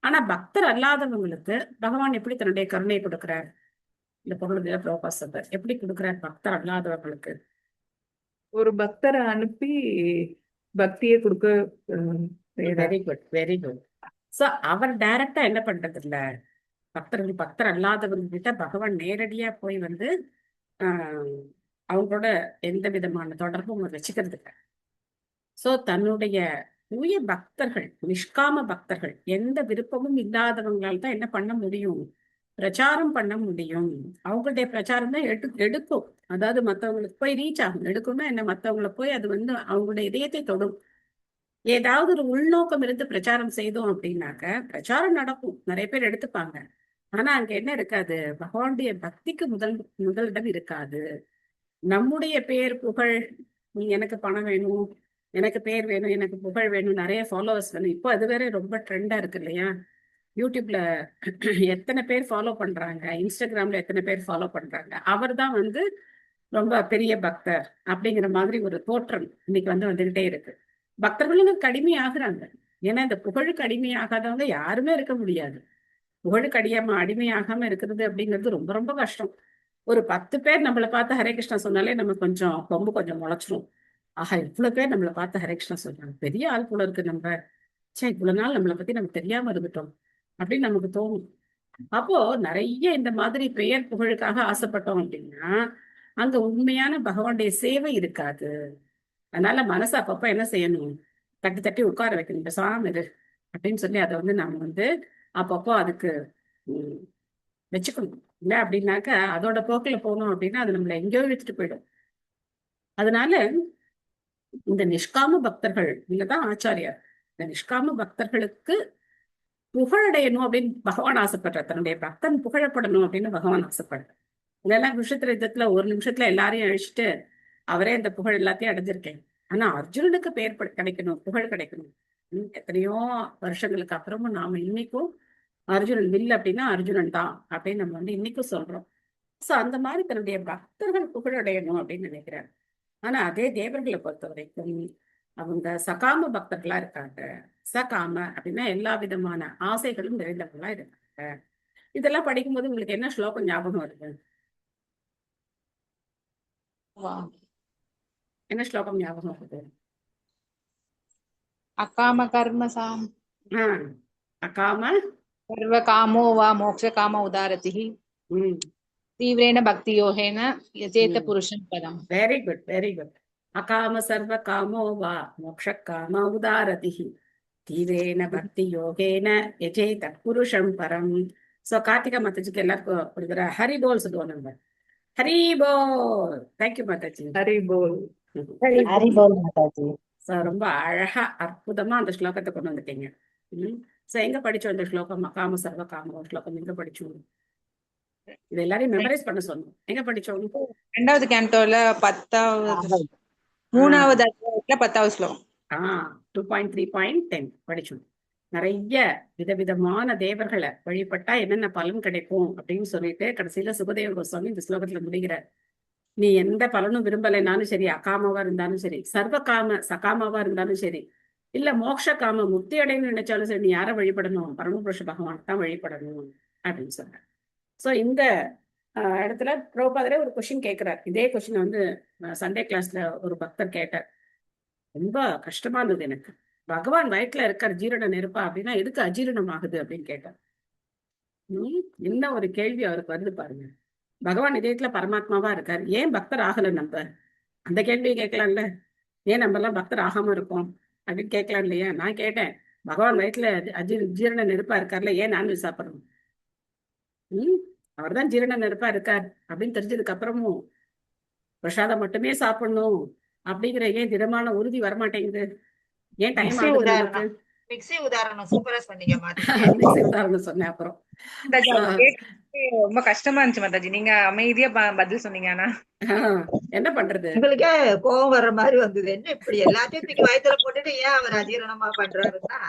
ஆனா பக்தர் அல்லாதவங்களுக்கு பகவான் எப்படி தன்னுடைய கருணையை கொடுக்கிறார்? இந்த பொருளுடைய பிரபாசர் எப்படி கொடுக்கிறார் பக்தர் அல்லாதவர்களுக்கு? ஒரு பக்தரை அனுப்பி பக்தியை கொடுக்க. Very good, very good. So அவர் டைரக்டா என்ன பண்றது இல்ல, பக்தர் அல்லாதவங்க கிட்ட பகவான் நேரடியா போய் அவங்களோட எந்த விதமான தொடர்பும் வச்சுக்கிறது இல்லை. சோ தன்னுடைய தூய பக்தர்கள், நிஷ்காம பக்தர்கள், எந்த விருப்பமும் இல்லாதவங்களால தான் என்ன பண்ண முடியும்? பிரச்சாரம் பண்ண முடியும். அவங்களுடைய பிரச்சாரம் தான் எடுக்கும். அதாவது மத்தவங்களுக்கு போய் ரீச் ஆகும். எடுக்கும்னா என்ன, மத்தவங்களை போய் அது வந்து அவங்களுடைய இதயத்தை தொடும். ஏதாவது ஒரு உள்நோக்கம் இருந்து பிரச்சாரம் செய்தோம் அப்படின்னாக்க பிரச்சாரம் நடக்கும், நிறைய பேர் எடுத்துப்பாங்க. ஆனா அங்க என்ன இருக்காது? பகவானுடைய பக்திக்கு முதலிடம் இருக்காது. நம்முடைய பேர் புகழ், நீ எனக்கு பணம் வேணும், எனக்கு பேர் வேணும், எனக்கு புகழ் வேணும், நிறைய ஃபாலோவர்ஸ் வேணும். இப்போ அது வேற ரொம்ப ட்ரெண்டா இருக்கு இல்லையா? யூடியூப்ல எத்தனை பேர் ஃபாலோ பண்றாங்க, இன்ஸ்டாகிராம்ல எத்தனை பேர் ஃபாலோ பண்றாங்க. அவர் தான் வந்து ரொம்ப பெரிய பக்தர் அப்படிங்கிற மாதிரி ஒரு தோற்றம் இன்னைக்கு வந்துகிட்டே இருக்கு. பக்தர்களும் கடுமையாகிறாங்க. ஏன்னா இந்த புகழுக்கு அடிமையாகாதவங்க யாருமே இருக்க முடியாது. புகழுக்கு அடிமையாகாம இருக்கிறது அப்படிங்கிறது ரொம்ப ரொம்ப கஷ்டம். ஒரு 10 பேர் நம்மளை பார்த்து ஹரே கிருஷ்ணா சொன்னாலே நம்ம கொஞ்சம் கொம்பு கொஞ்சம் முளைச்சிரும். ஆஹா, இவ்வளவு பேர் நம்மளை பார்த்து ஹரே கிருஷ்ணா சொல்றாங்க, பெரிய ஆள் போல இருக்கு நம்ம, இவ்வளவு நாள் நம்மளை பத்தி நம்ம தெரியாம இருந்துட்டோம் அப்படின்னு நமக்கு தோணும். அப்போ நிறைய இந்த மாதிரி பெயர் புகழுக்காக ஆசைப்பட்டோம் அப்படின்னா அங்க உண்மையான பகவானுடைய சேவை இருக்காது. அதனால மனசு அப்பப்ப என்ன செய்யணும்? தட்டி தட்டி உட்கார வைக்கணும், பேசாம இரு அப்படின்னு சொல்லி அதை வந்து நாம வந்து அப்பப்போ அதுக்கு வச்சுக்கணும். இல்ல அப்படின்னாக்க அதோட போக்குல போனோம் அப்படின்னா அது நம்மள எங்கேயோ வச்சுட்டு போயிடும். அதனால இந்த நிஷ்காம பக்தர்கள், இல்லதான் ஆச்சாரியார், இந்த நிஷ்காம பக்தர்களுக்கு புகழடையணும் அப்படின்னு பகவான் ஆசைப்படுற, தன்னுடைய பக்தன் புகழப்படணும் அப்படின்னு பகவான் ஆசைப்படுற. இதெல்லாம் விஷயத்துல யுத்தத்துல ஒரு நிமிஷத்துல எல்லாரையும் அழிச்சுட்டு அவரே இந்த புகழ் எல்லாத்தையும் அடைஞ்சிருக்கேன். ஆனா அர்ஜுனனுக்கு பெயர் கிடைக்கணும், புகழ் கிடைக்கணும். எத்தனையோ வருஷங்களுக்கு அப்புறமும் நாம இன்னைக்கும் அர்ஜுனன் வில் அப்படின்னா அர்ஜுனன் தான் அப்படின்னு நம்ம வந்து இன்னைக்கும் சொல்றோம். சோ அந்த மாதிரி தன்னுடைய பக்தர்கள் புகழடையணும் அப்படின்னு நினைக்கிறார். ஆனா அதே தேவர்களை பொறுத்த வரைக்கும் அவங்க சகாம பக்தர்களா இருக்காங்க. சகாம அப்படின்னா எல்லா விதமான ஆசைகளும் நிறைந்தவர்களா இருக்காங்க. இதெல்லாம் படிக்கும்போது உங்களுக்கு என்ன ஸ்லோகம் ஞாபகம் வருது? என்ன ஸ்லோகம் ஞாபகம் வருது? அகாம கர்மசாம் அகாம சர்வ காமோ வா மோக்ஷ காம உதாரதிஹி தீவிரேன பக்தி யோகேன யஜேத புருஷம் பதம். Very good, very good. அகாம சர்வ காமோ வா மோக்ஷ காம உதாரதிஹி தீவிரேன பக்தி யோகேன யஜேத புருஷம் பரம். சோ கார்த்திகா மாதாஜிக்கு எல்லாருக்கும் ஒரு தடவை ஹரி போல் சொல்லுவோம் நம்ம. ஹரி போல். தேங்க்யூ மாதாஜி. ஹரி போல். ஹரி போல் மாதாஜி. ரொம்ப அழகா அற்புதமா அந்த ஸ்லோகத்தை கொண்டு வந்துட்டீங்க. சோ எங்க படிச்சோம் இந்த ஸ்லோகம்? அகாம சர்வ காம ஸ்லோகம் எங்க படிச்சோம்? இது எல்லாரையும் மெமரைஸ் பண்ண சொன்னோம். எங்க படிச்சோம்? 2வது கேண்டோல 10வது 3வது அத்தியாயத்துல 10வது ஸ்லோகம். 2.3.10 படிச்சோம். நிறைய விதவிதமான தேவர்களை வழிபட்டா என்னென்ன பலன் கிடைக்கும் அப்படின்னு சொல்லிட்டு கடைசியில சுகதேவ கோஸ்வாமி இந்த ஸ்லோகத்துல முடிகிறார். நீ எந்த பலனும் விரும்பலைனாலும் சரி, அகாமாவா இருந்தாலும் சரி, சர்வ காம சகாமாவா இருந்தாலும் சரி, இல்ல மோட்ச காம முக்தி அடையணும்னு நினைச்சாலும் சரி, நீ யாரை வழிபடணும்? பரமபுருஷ பகவான் தான் வழிபடணும் அப்படின்னு சொல்ற. சோ இந்த இடத்துல பிரபுபாதரே ஒரு கொஸ்டின் கேட்கிறார். இதே கொஸ்டின் வந்து சண்டே கிளாஸ்ல ஒரு பக்தர் கேட்டார். ரொம்ப கஷ்டமா இருந்தது எனக்கு. பகவான் வயிற்றுல இருக்கார், ஜீரண நெருப்பா அப்படின்னா எதுக்கு அஜீரணம் ஆகுது அப்படின்னு கேட்டார். என்ன ஒரு கேள்வி அவருக்கு வருது பாருங்க. பகவான் இதயத்துல பரமாத்மாவா இருக்கார், ஏன் பக்தர் ஆகல? நம்ம அந்த கேள்வியை கேட்கலாம்ல. ஏன் நம்ம எல்லாம் பக்தர் ஆகாம இருக்கோம் அப்படின்னு கேட்கலாம் இல்லையா? நான் கேட்டேன், பகவான் வயிற்றுல ஜீரண நெருப்பா இருக்கார்ல, ஏன் நான்வெஜ் சாப்பிடணும்? அவர் தான் ஜீரண நெருப்பா இருக்கார் அப்படின்னு தெரிஞ்சதுக்கு அப்புறமும் பிரசாதம் மட்டுமே சாப்பிடணும் அப்படிங்கிற ஏன் திடமான உறுதி வரமாட்டேங்குது? ஏன் டைம் ஆகுது? மிக்ஸி உதாரணம் சூப்பரா சொன்னீங்க. மிக்ஸி உதாரணம் சொன்னேன். அப்புறம் ரொம்ப கஷ்டமா இருந்துச்சு மாதாஜி, நீங்க அமைதியா பதில் சொன்னீங்க. ஆனா என்ன பண்றது, உங்களுக்கே கோவம் வர்ற மாதிரி வந்தது. என்ன இப்படி எல்லாத்தையும் தூக்கி வயித்துல போட்டுட்டு ஏன் அவர் அஜீரணமா பண்றாருன்னா,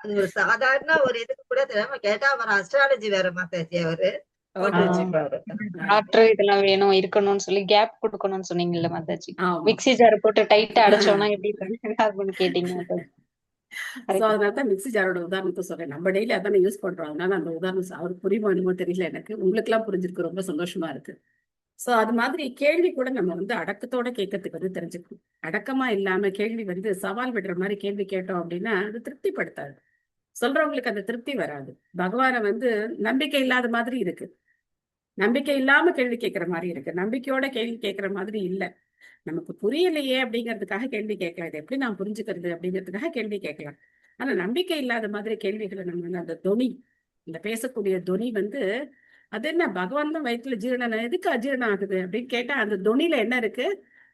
அது ஒரு சாதாரண ஒரு இதுக்கு கூட தெரியாம கேட்டா அவர் அஸ்ட்ராலஜி வேற மாதாஜி. அவரு டாக்டர் இதெல்லாம் வேணும் இருக்கணும்னு சொல்லி கேப் கொடுக்கணும்னு சொன்னீங்கல்ல மாதாஜி. மிக்ஸி ஜார் போட்டு டைட்டா அடைச்சோம்னா எப்படி கேட்டீங்க மாதாஜி. அதனாலதான் மிக்ஸி ஜாரோட உதாரணத்தை சொல்றேன். நம்ம டெய்லி அதானே யூஸ் பண்றோம். அதனால அந்த உதாரணம் அவருக்கு புரியுமோ என்னமோ தெரியல எனக்கு. உங்களுக்கு எல்லாம் புரிஞ்சிருக்கு, ரொம்ப சந்தோஷமா இருக்கு. சோ அது மாதிரி கேள்வி கூட நம்ம வந்து அடக்கத்தோட கேட்கறதுக்கு வந்து தெரிஞ்சுக்கணும். அடக்கமா இல்லாம கேள்வி வந்து சவால் விடுற மாதிரி கேள்வி கேட்டோம் அப்படின்னா அது திருப்திப்படுத்தாது. சொல்றவங்களுக்கு அந்த திருப்தி வராது. பகவானை வந்து நம்பிக்கை இல்லாத மாதிரி இருக்கு, நம்பிக்கை இல்லாம கேள்வி கேட்கிற மாதிரி இருக்கு, நம்பிக்கையோட கேள்வி கேட்கிற மாதிரி இல்ல. நமக்கு புரியலையே அப்படிங்கிறதுக்காக கேள்வி கேட்கலாம். இது எப்படி நான் புரிஞ்சுக்கிறது அப்படிங்கிறதுக்காக கேள்வி கேட்கலாம். ஆனா நம்பிக்கை இல்லாத மாதிரி கேள்விகளை நம்ம வந்து அந்த தொனி, இந்த பேசக்கூடிய தொனி வந்து அது என்ன பகவான் தான் வயிற்றுல ஜீரணம் எதுக்கு அஜீரணம் ஆகுது அப்படின்னு கேட்டா அந்த தொனியில என்ன இருக்கு,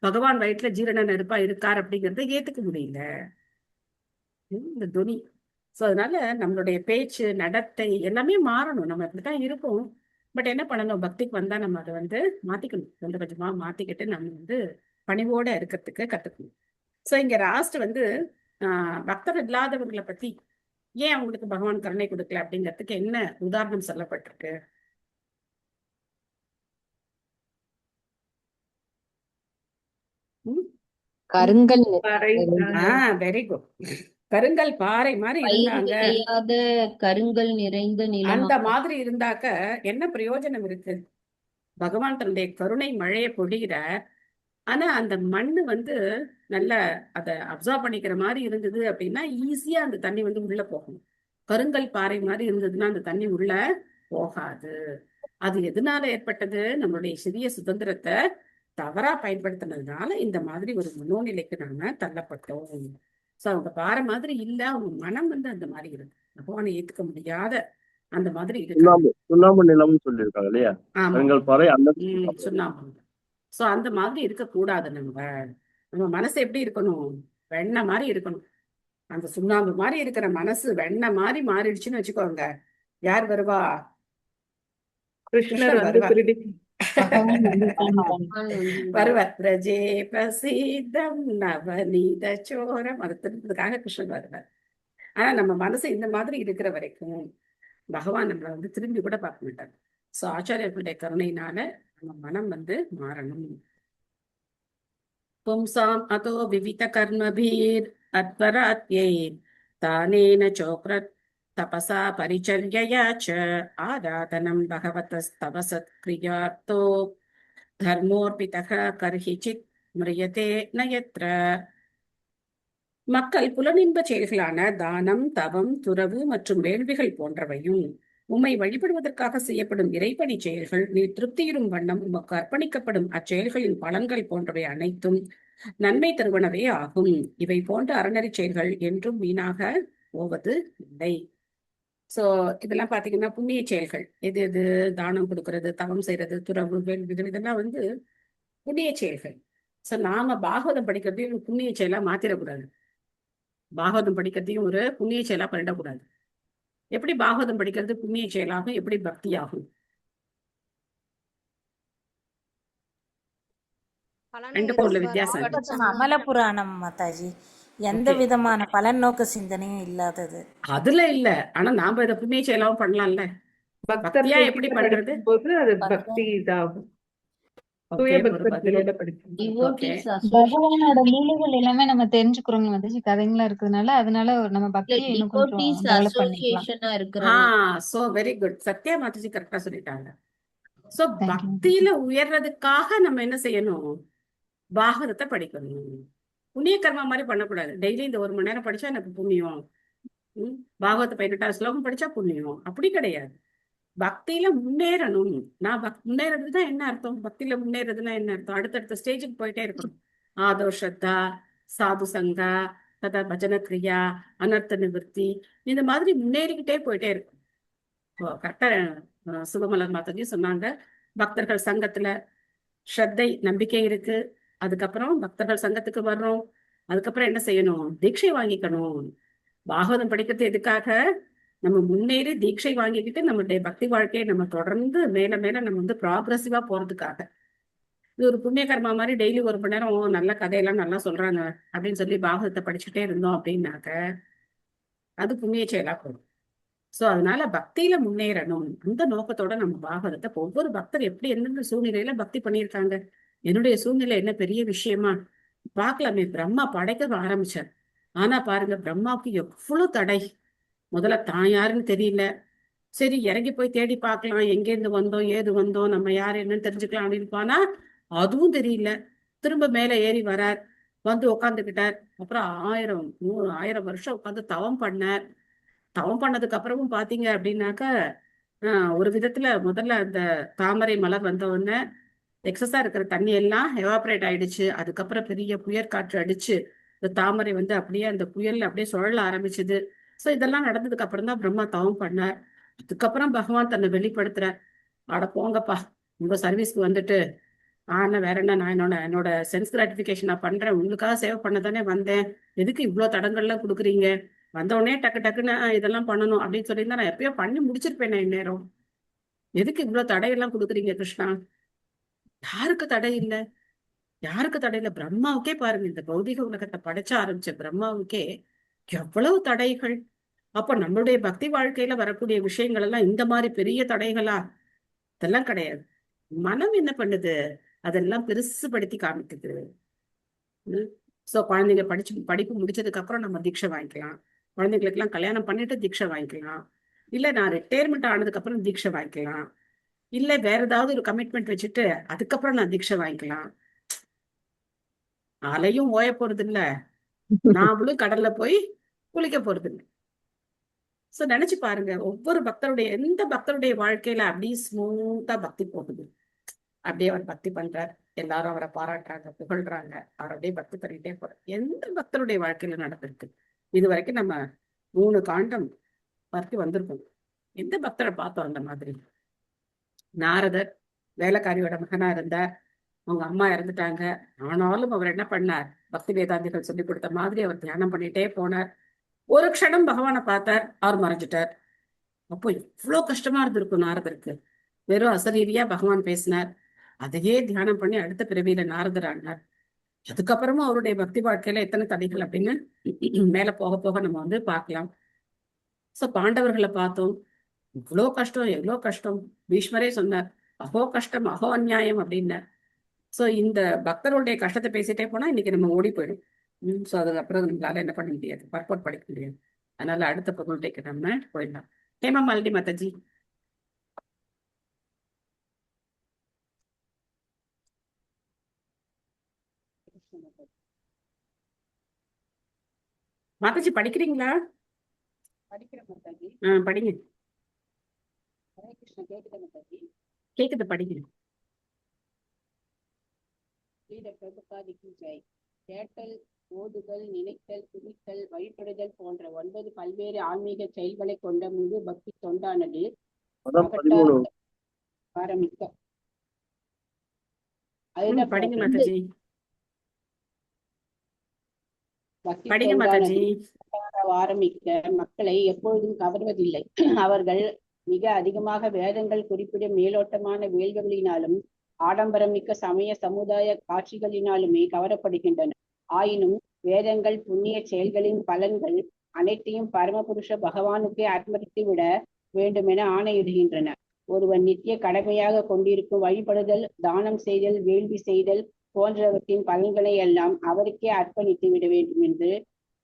பகவான் வயிற்றுல ஜீரண நெருப்பா இருக்கார் அப்படிங்கறத ஏத்துக்க முடியல இந்த துனி. சோ அதனால நம்மளுடைய பேச்சு நடத்தை எல்லாமே மாறணும். நம்ம இப்படித்தான் இருக்கோம். பட் என்ன பண்ணணும், பக்திக்கு வந்தா நம்ம அதை வந்து மாத்திக்கணும். கொஞ்சம் கொஞ்சமா மாத்திக்கிட்டு நம்ம வந்து பணிவோட இருக்கிறதுக்கு கத்துக்கணும். சோ இங்க லாஸ்ட் வந்து பக்தர் இல்லாதவர்களை பத்தி ஏன் அவங்களுக்கு பகவான் கருணை கொடுக்கல அப்படிங்கிறதுக்கு என்ன உதாரணம் சொல்லப்பட்டிருக்கு? கருங்கல் வெரி குட். கருங்கல் பாறை மாதிரி இருந்தாங்க, கருங்கல் நிறைந்த நிலம் அந்த மாதிரி இருந்தாக்க என்ன பிரயோஜனம் இருக்கு? பகவான் தன்னுடைய கருணை மழையை பொழிகிற, ஆனா அந்த மண்ணு வந்து நல்ல அதை அப்சர்வ் பண்ணிக்கிற மாதிரி இருந்தது அப்படின்னா ஈஸியா அந்த தண்ணி வந்து உள்ள போகும். கருங்கல் பாறை மாதிரி இருந்ததுன்னா அந்த தண்ணி உள்ள போகாது. அது எதனால ஏற்பட்டது? நம்மளுடைய சிறிய சுதந்திரத்தை தவறா பயன்படுத்தினதுனால இந்த மாதிரி ஒரு மனோநிலைக்கு நாம தள்ளப்பட்டோம். சோ அவங்க பாறை மாதிரி இல்ல, அவங்க மனம் வந்து அந்த மாதிரி இருக்கு, பகவானை ஏத்துக்க முடியாத அந்த மாதிரி இருக்கு. சுண்ணாம்பு நிலம்னு சொல்லியிருக்காங்க இல்லையா? சுண்ணாம்பு. சோ அந்த மாதிரி இருக்க கூடாது. நம்ம மனசு எப்படி இருக்கணும்? வெண்ணெய் மாதிரி இருக்கணும். அந்த சுண்ணாம்பு மாதிரி இருக்கிற மனசு வெண்ணெய் மாதிரி மாறிடுச்சுன்னு வச்சுக்கோங்க, யார் வருவா? கிருஷ்ணர் வருவார். பிரஜே பிரசீதம் நவநீத சோரம், அது திருப்பதுக்காக கிருஷ்ணன் வருவார். ஆனா நம்ம மனசு இந்த மாதிரி இருக்கிற வரைக்கும் பகவான் நம்மளை வந்து திரும்பி கூட பார்க்க மாட்டார். சோ ஆச்சாரியர்களுடைய கருணையினால நம்ம மனம் வந்து மாறணும். பும்சாம் அதோ விவித கர்மபீர் அத்வராத்யைர் தானேன சோக்ரத் தபசா பரிச்சர்யயா ச ஆராதனம் பகவதஸ்தவ சத்க்ரியார்த்தோ தர்மோர்பிதக கர்ஹிசித் மிரியதே நயத்ர. மக்கள் புலனின்ப செயல்களான தானம், தவம், துறவு மற்றும் வேள்விகள் போன்றவையும் உம்மை வழிபடுவதற்காக செய்யப்படும் இறைப்பணி செயல்கள், நீ திருப்தியுறும் வண்ணம் உமக்கு அர்ப்பணிக்கப்படும் அச்செயல்களின் பலன்கள் போன்றவை அனைத்தும் நன்மை தருவனவே ஆகும். இவை போன்ற அறநெறி செயல்கள் என்றும் வீணாக போவது இல்லை. சோ இதெல்லாம் பாத்தீங்கன்னா புண்ணிய செயல்கள். எது எது? தானம் கொடுக்கறது, தவம் செய்யறது, துறவு, வேள்விகள், இதெல்லாம் வந்து புண்ணிய செயல்கள். சோ நாம பாகவதம் படிக்கிறதையும் ஒரு புண்ணிய செயலா மாத்திரக்கூடாது. பாகவதம் படிக்கிறதையும் ஒரு புண்ணிய செயலா பண்ணிடக்கூடாது. எப்படி பாகவதம் படிக்கிறது புண்ணிய செயலாகும், எப்படி பக்தி ஆகும்? ரெண்டுக்கும் உள்ள வித்தியாசம். அமல புராணம் மாதாஜி எந்த விதமான பலன் நோக்க சிந்தனையும் இல்லாதது அதுல இல்ல. ஆனா நாம இதை புண்ணிய செயலாவும் பண்ணலாம்ல. பக்தியா எப்படி பண்றது? அது பக்தி இதாகும். பகவானோட லீலைகள் எல்லாமே நம்ம தெரிஞ்சுக்கிறோம் மாதாஜி, கதைங்களா இருக்கிறதுனால. அதனால நம்ம பக்தியை இன்னும் கொஞ்சம் டெவலப் பண்ணிக்கலாம். So very good. Sathya Mataji கரெக்டா சொல்லிட்டாங்க. சோ பக்தியில உயர்றதுக்காக நம்ம என்ன செய்யணும்? பாகவதத்தை படிக்கணும். புண்ணிய கர்மா மாதிரி பண்ணக்கூடாது. டெய்லி இந்த 1 மணி நேரம் படிச்சா எனக்கு புண்ணியம், பாகவத 18ஆவது ஸ்லோகம் படிச்சா புண்ணியம், அப்படி கிடையாது. பக்தியில முன்னேறணும். நான் முன்னேறதுதான் என்ன அர்த்தம்? பக்தியில முன்னேறதுன்னா என்ன அர்த்தம்? அடுத்தடுத்த ஸ்டேஜுக்கு போயிட்டே இருக்கணும். ஆதோஷத்தா, சாது சங்கா, ததா பஜன கிரியா, அனர்த்த நிவர்த்தி, இந்த மாதிரி முன்னேறிக்கிட்டே போயிட்டே இருக்கும். கரெக்டா சுகமலர் மாதாஜி சொன்னாங்க, பக்தர்கள் சங்கத்துல ஸ்ரத்தை, நம்பிக்கை இருக்கு. அதுக்கப்புறம் பக்தர்கள் சங்கத்துக்கு வர்றோம். அதுக்கப்புறம் என்ன செய்யணும்? தீட்சை வாங்கிக்கணும். பாகவதம் படிக்கிறது எதுக்காக? நம்ம முன்னேறி தீட்சை வாங்கிக்கிட்டு நம்மளுடைய பக்தி வாழ்க்கையை நம்ம தொடர்ந்து மேல மேல நம்ம வந்து ப்ராக்ரஸிவா போறதுக்காக. இது ஒரு புண்ணிய கர்மா மாதிரி டெய்லி 1 மணி நேரம் நல்ல கதையெல்லாம் நல்லா சொல்றாங்க அப்படின்னு சொல்லி பாகவதத்தை படிச்சுட்டே இருந்தோம் அப்படின்னாக்க அது புண்ணிய செயலா போகும். சோ அதனால பக்தியில முன்னேறணும், அந்த நோக்கத்தோட நம்ம பாகவதத்தை, ஒவ்வொரு பக்தர் எப்படி எந்தெந்த சூழ்நிலையில பக்தி பண்ணியிருக்காங்க. என்னுடைய சூழ்நிலை என்ன பெரிய விஷயமா பார்க்கலாமே. பிரம்மா படைக்க ஆரம்பிச்சார். ஆனா பாருங்க, பிரம்மாவுக்கு எவ்வளவு தடை. முதல்ல தான் யாருன்னு தெரியல. சரி இறங்கி போய் தேடி பார்க்கலாம், எங்கேருந்து வந்தோம், ஏது வந்தோம், நம்ம யாரு என்னன்னு தெரிஞ்சுக்கலாம் அப்படின்னு போனா அதுவும் தெரியல. திரும்ப மேல ஏறி வரார், வந்து உட்காந்துக்கிட்டார். அப்புறம் 1000 வருஷம் உட்காந்து தவம் பண்ணார். தவம் பண்ணதுக்கு அப்புறமும் பாத்தீங்க அப்படின்னாக்க ஒரு விதத்துல முதல்ல அந்த தாமரை மலர் வந்த உடனே எக்ஸஸா இருக்கிற தண்ணி எல்லாம் எவாபரேட் ஆயிடுச்சு. அதுக்கப்புறம் பெரிய புயற்காற்று அடிச்சு இந்த தாமரை வந்து அப்படியே அந்த புயல்ல அப்படியே சுழல ஆரம்பிச்சுது. சோ இதெல்லாம் நடந்ததுக்கு அப்புறம் தான் பிரம்மா தவம் பண்ணார். அதுக்கப்புறம் பகவான் தன்னை வெளிப்படுத்துறார். ஆட போங்கப்பா, உங்க சர்வீஸ்க்கு வந்துட்டு ஆனா வேற என்ன, நான் என்னோட சென்ஸ் கிராட்டிபிகேஷன் நான் பண்றேன், உங்களுக்காக சேவ் பண்ண தானே வந்தேன், எதுக்கு இவ்வளவு தடங்கள்லாம் கொடுக்குறீங்க, வந்த உடனே டக்கு டக்குன்னு இதெல்லாம் பண்ணணும் அப்படின்னு சொல்லியிருந்தா நான் எப்பயோ பண்ணி முடிச்சிருப்பேன் இந்நேரம். எதுக்கு இவ்வளவு தடையெல்லாம் கொடுக்குறீங்க கிருஷ்ணா? யாருக்கு தடை இல்ல? யாருக்கு தடை இல்ல? பிரம்மாவுக்கே பாருங்க, இந்த பௌதிக உலகத்தை படைச்ச ஆரம்பிச்ச பிரம்மாவுக்கே எவ்வளவு தடைகள். அப்ப நம்மளுடைய பக்தி வாழ்க்கையில வரக்கூடிய விஷயங்கள் எல்லாம் இந்த மாதிரி பெரிய தடைகளா? இதெல்லாம் கிடையாது. மனம் என்ன பண்ணுது? அதெல்லாம் பெருசுபடுத்தி காமிக்குது. சோ குழந்தைங்க படிப்பு முடிச்சதுக்கு அப்புறம் நம்ம தீட்சை வாங்கிக்கலாம். குழந்தைங்களுக்கு எல்லாம் கல்யாணம் பண்ணிட்டு தீட்சை வாங்கிக்கலாம். இல்ல நான் ரிட்டையர்மெண்ட் ஆனதுக்கு அப்புறம் தீட்சை வாங்கிக்கலாம். இல்ல வேற ஏதாவது ஒரு கமிட்மெண்ட் வச்சுட்டு அதுக்கப்புறம் நான் தீட்சை வாங்கிக்கலாம். அலையும் ஓய போறது இல்ல, நாமளும் கடல்ல போய் குளிக்க போறது இல்லை. சோ நினைச்சு பாருங்க, ஒவ்வொரு பக்தருடைய எந்த பக்தருடைய வாழ்க்கையில அப்படியே ஸ்மூத்தா பக்தி போகுது. அப்படியே அவர் பக்தி பண்றார், எல்லாரும் அவரை பாராட்டுறாங்க, புகழ்றாங்க, அவர் அப்படியே பக்தி பண்ணிட்டே போறார். எந்த பக்தருடைய வாழ்க்கையில நடந்திருக்கு? இது வரைக்கும் நம்ம 3 காண்டம் வரைக்கும் வந்திருக்கோம். எந்த பக்தரை பார்த்தோம் அந்த மாதிரி? நாரதர் வேலைக்காரியோட மகனா இருந்தார், அவங்க அம்மா இறந்துட்டாங்க. ஆனாலும் அவர் என்ன பண்ணார்? பக்தி வேதாந்திகள் சொல்லி கொடுத்த மாதிரி அவர் தியானம் பண்ணிட்டே போனார். ஒரு க்ஷணம் பகவானை பார்த்தார், அவர் மறைஞ்சிட்டார். அப்போ எவ்வளவு கஷ்டமா இருந்திருக்கும் நாரதருக்கு. வெறும் அசரீரியா பகவான் பேசினார், அதையே தியானம் பண்ணி அடுத்த பிறவியில நாரதர் ஆனார். அதுக்கப்புறமும் அவருடைய பக்தி வாழ்க்கையில எத்தனை தடைகள் அப்படின்னு மேல போக போக நம்ம வந்து பார்க்கலாம். சோ பாண்டவர்களை பார்த்தோம், இவ்வளோ கஷ்டம், எவ்வளோ கஷ்டம். பீஷ்மரே சொன்னார், அஹோ கஷ்டம், அஹோ அநியாயம் அப்படின்னார். சோ இந்த பக்தருடைய கஷ்டத்தை பேசிட்டே போனா இன்னைக்கு நம்ம ஓடி போயிடும். சோ அதுக்கப்புறம் நம்மளால என்ன பண்ண முடியாது, பர்போட் படிக்க முடியாது. அதனால அடுத்த பகுதிக்கு நம்ம போயிடலாம். ஹேமா மாலினி மாதாஜி. மாதாஜி படிக்கிறீங்களா? படிங்க. கேக்குது, படிக்கிறேன். கேட்டல், ஓதுதல், நினைத்தல், துதித்தல், வழிபடுதல் போன்ற 9 பல்வேறு ஆன்மீக செயல்களை கொண்ட முழு பக்தி தொண்டானது ஆரம்பிக்க ஆரம்பிக்க மக்களை எப்பொழுதும் கவர்வதில்லை. அவர்கள் மிக அதிகமாக வேதங்கள் குறிப்பிடும் மேலோட்டமான வேள்விகளினாலும் ஆடம்பரமிக்க சமய சமுதாய காட்சிகளினாலுமே கவரப்படுகின்றனர். ஆயினும் வேதங்கள் புண்ணிய செயல்களின் பலன்கள் அனைத்தையும் பரமபுருஷ பகவானுக்கே அர்ப்பணித்து விட வேண்டுமென ஆணையிடுகின்றன. ஒருவன் நித்திய கடமையாக கொண்டிருக்கும் வழிபடுதல், தானம் செய்தல், வேள்வி செய்தல் போன்றவற்றின் பலன்களை எல்லாம் அவருக்கே அர்ப்பணித்து விட வேண்டும் என்று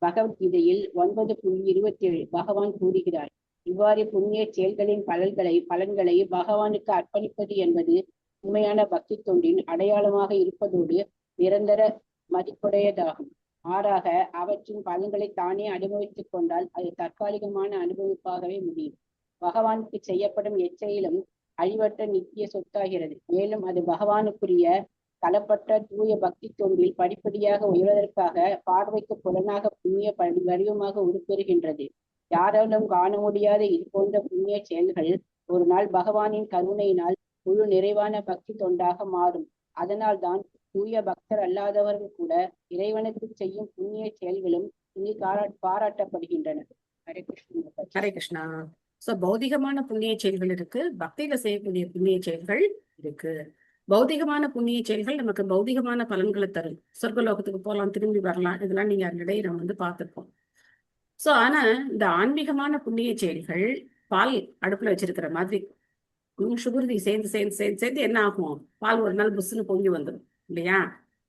பகவத்கீதையில் 9.27 பகவான் கூறுகிறார். இவ்வாறு புண்ணிய செயல்களின் பலன்களை பகவானுக்கு அர்ப்பணிப்பது என்பது உண்மையான பக்தி தொண்டின் அடையாளமாக இருப்பதோடு நிரந்தர மதிப்புடையதாகும். மாறாக அவற்றின் பலன்களை தானே அனுபவித்துக் கொண்டால் அது தற்காலிகமான அனுபவிப்பாகவே முடியும். பகவானுக்கு செய்யப்படும் எச்செயலும் அழிவற்ற நித்திய சொத்தாகிறது. மேலும் அது பகவானுக்குரிய களப்பற்ற தூய பக்தி தொண்டில் படிப்படியாக உயர்வதற்காக பார்வைக்கு புலனாக புண்ணிய வடிவமாக உருப்பெறுகின்றது. யாராலும் காண முடியாத இது போன்ற புண்ணிய செயல்கள் ஒரு நாள் பகவானின் கருணையினால் முழு நிறைவான பக்தி தொண்டாக மாறும். அதனால் தான் தூய பக்தர் அல்லாதவர்கள் கூட இறைவனுக்கு செய்யும் புண்ணிய செயல்களும் இங்கு பாராட்டப்படுகின்றன. ஹரே கிருஷ்ணா. ஹரே கிருஷ்ணா. சோ பௌதிகமான புண்ணிய செயல்கள் இருக்கு, பக்தியில செய்யக்கூடிய புண்ணிய செயல்கள் இருக்கு. பௌதிகமான புண்ணிய செயல்கள் நமக்கு பௌதிகமான பலன்களை தரும். சொர்க்கலோகத்துக்கு போகலாம், திரும்பி வரலாம், இதெல்லாம் நீங்க அன்றைய நம்ம வந்து பார்த்திருப்போம். சோ ஆனா இந்த ஆன்மீகமான புண்ணிய செயல்கள் பால் அடுப்புல வச்சிருக்கிற மாதிரி சுகுருதி சேர்ந்து சேர்ந்து சேர்ந்து சேர்ந்து என்ன ஆகும், பால் ஒரு நாள் புஸ்ஸுன்னு பொங்கி வந்துடும் இல்லையா?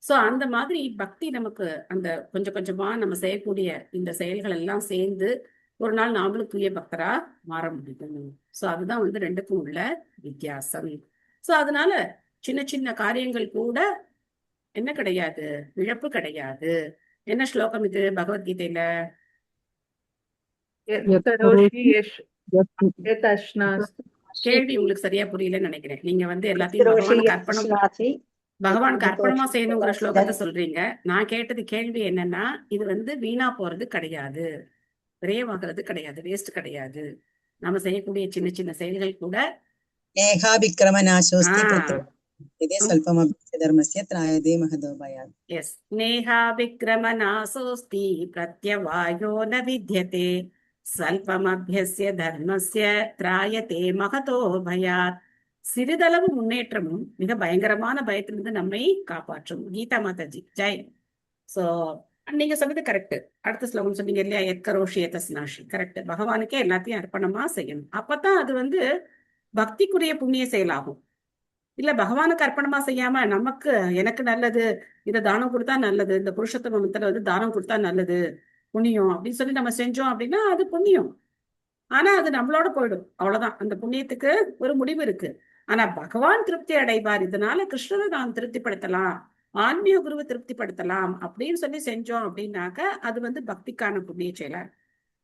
சோ அந்த மாதிரி பக்தி நமக்கு அந்த கொஞ்சம் கொஞ்சமா நம்ம செய்யக்கூடிய இந்த செயல்கள் எல்லாம் சேர்ந்து ஒரு நாள் நாமளும் தூய பக்தரா மாற முடியும். சோ அதுதான் வந்து ரெண்டுக்கும் உள்ள வித்தியாசம். சோ அதனால சின்ன சின்ன காரியங்கள் கூட என்ன கிடையாது, இழப்பு கிடையாது. என்ன ஸ்லோகம் இது பகவத்கீதையில? கேள்வி உங்களுக்கு சரியா புரியலன்னு நினைக்கிறேன். நீங்க வந்து எல்லாத்தையும் பகவானுக்கு அர்ப்பணமா செய்யணுங்கிற ஸ்லோகத்தை சொல்றீங்க. நான் கேட்டது கேள்வி என்னன்னா, இது வந்து வீணா போறது கிடையாது, விரயமாகிறது கிடையாது, வேஸ்ட் கிடையாது. நம்ம செய்யக்கூடிய சின்ன சின்ன செயல்கள் கூட நேஹாபிக்ரமநாசோஸ்தி பிரத்யவாயோ ந வித்யதே ஸ்வல்பமப்யஸ்ய தர்மஸ்ய த்ராயதே மகதோ பயாத். சிறிதளவு முன்னேற்றமும் மிக பயங்கரமான பயத்திலிருந்து நம்மை காப்பாற்றும். கீதா மாதாஜி ஜெய். சோ நீங்க சொன்னது கரெக்ட். அடுத்த ஸ்லோகம் சொன்னீங்க இல்லையா, எத்கரோஷி எதஸ்நாஷி, கரெக்ட். பகவானுக்கே எல்லாத்தையும் அர்ப்பணமா செய்யணும். அப்பதான் அது வந்து பக்திக்குரிய புண்ணிய செயலாகும். இல்ல பகவானுக்கு அர்ப்பணமா செய்யாம நமக்கு எனக்கு நல்லது, இதை தானம் கொடுத்தா நல்லது, இந்த புருஷோத்தம மந்திரம் வந்து தானம் கொடுத்தா நல்லது, புண்ணியம் அப்படின்னு சொல்லி நம்ம செஞ்சோம் அப்படின்னா அது புண்ணியம். ஆனா அது நம்மளோட போயிடும், அவ்வளவுதான். அந்த புண்ணியத்துக்கு ஒரு முடிவு இருக்கு. ஆனா பகவான் திருப்தி அடைவார், இதனால கிருஷ்ணரை நாம் திருப்திப்படுத்தலாம், ஆன்மீக குருவை திருப்திப்படுத்தலாம் அப்படின்னு சொல்லி செஞ்சோம் அப்படின்னாக்க அது வந்து பக்திக்கான புண்ணிய செயல.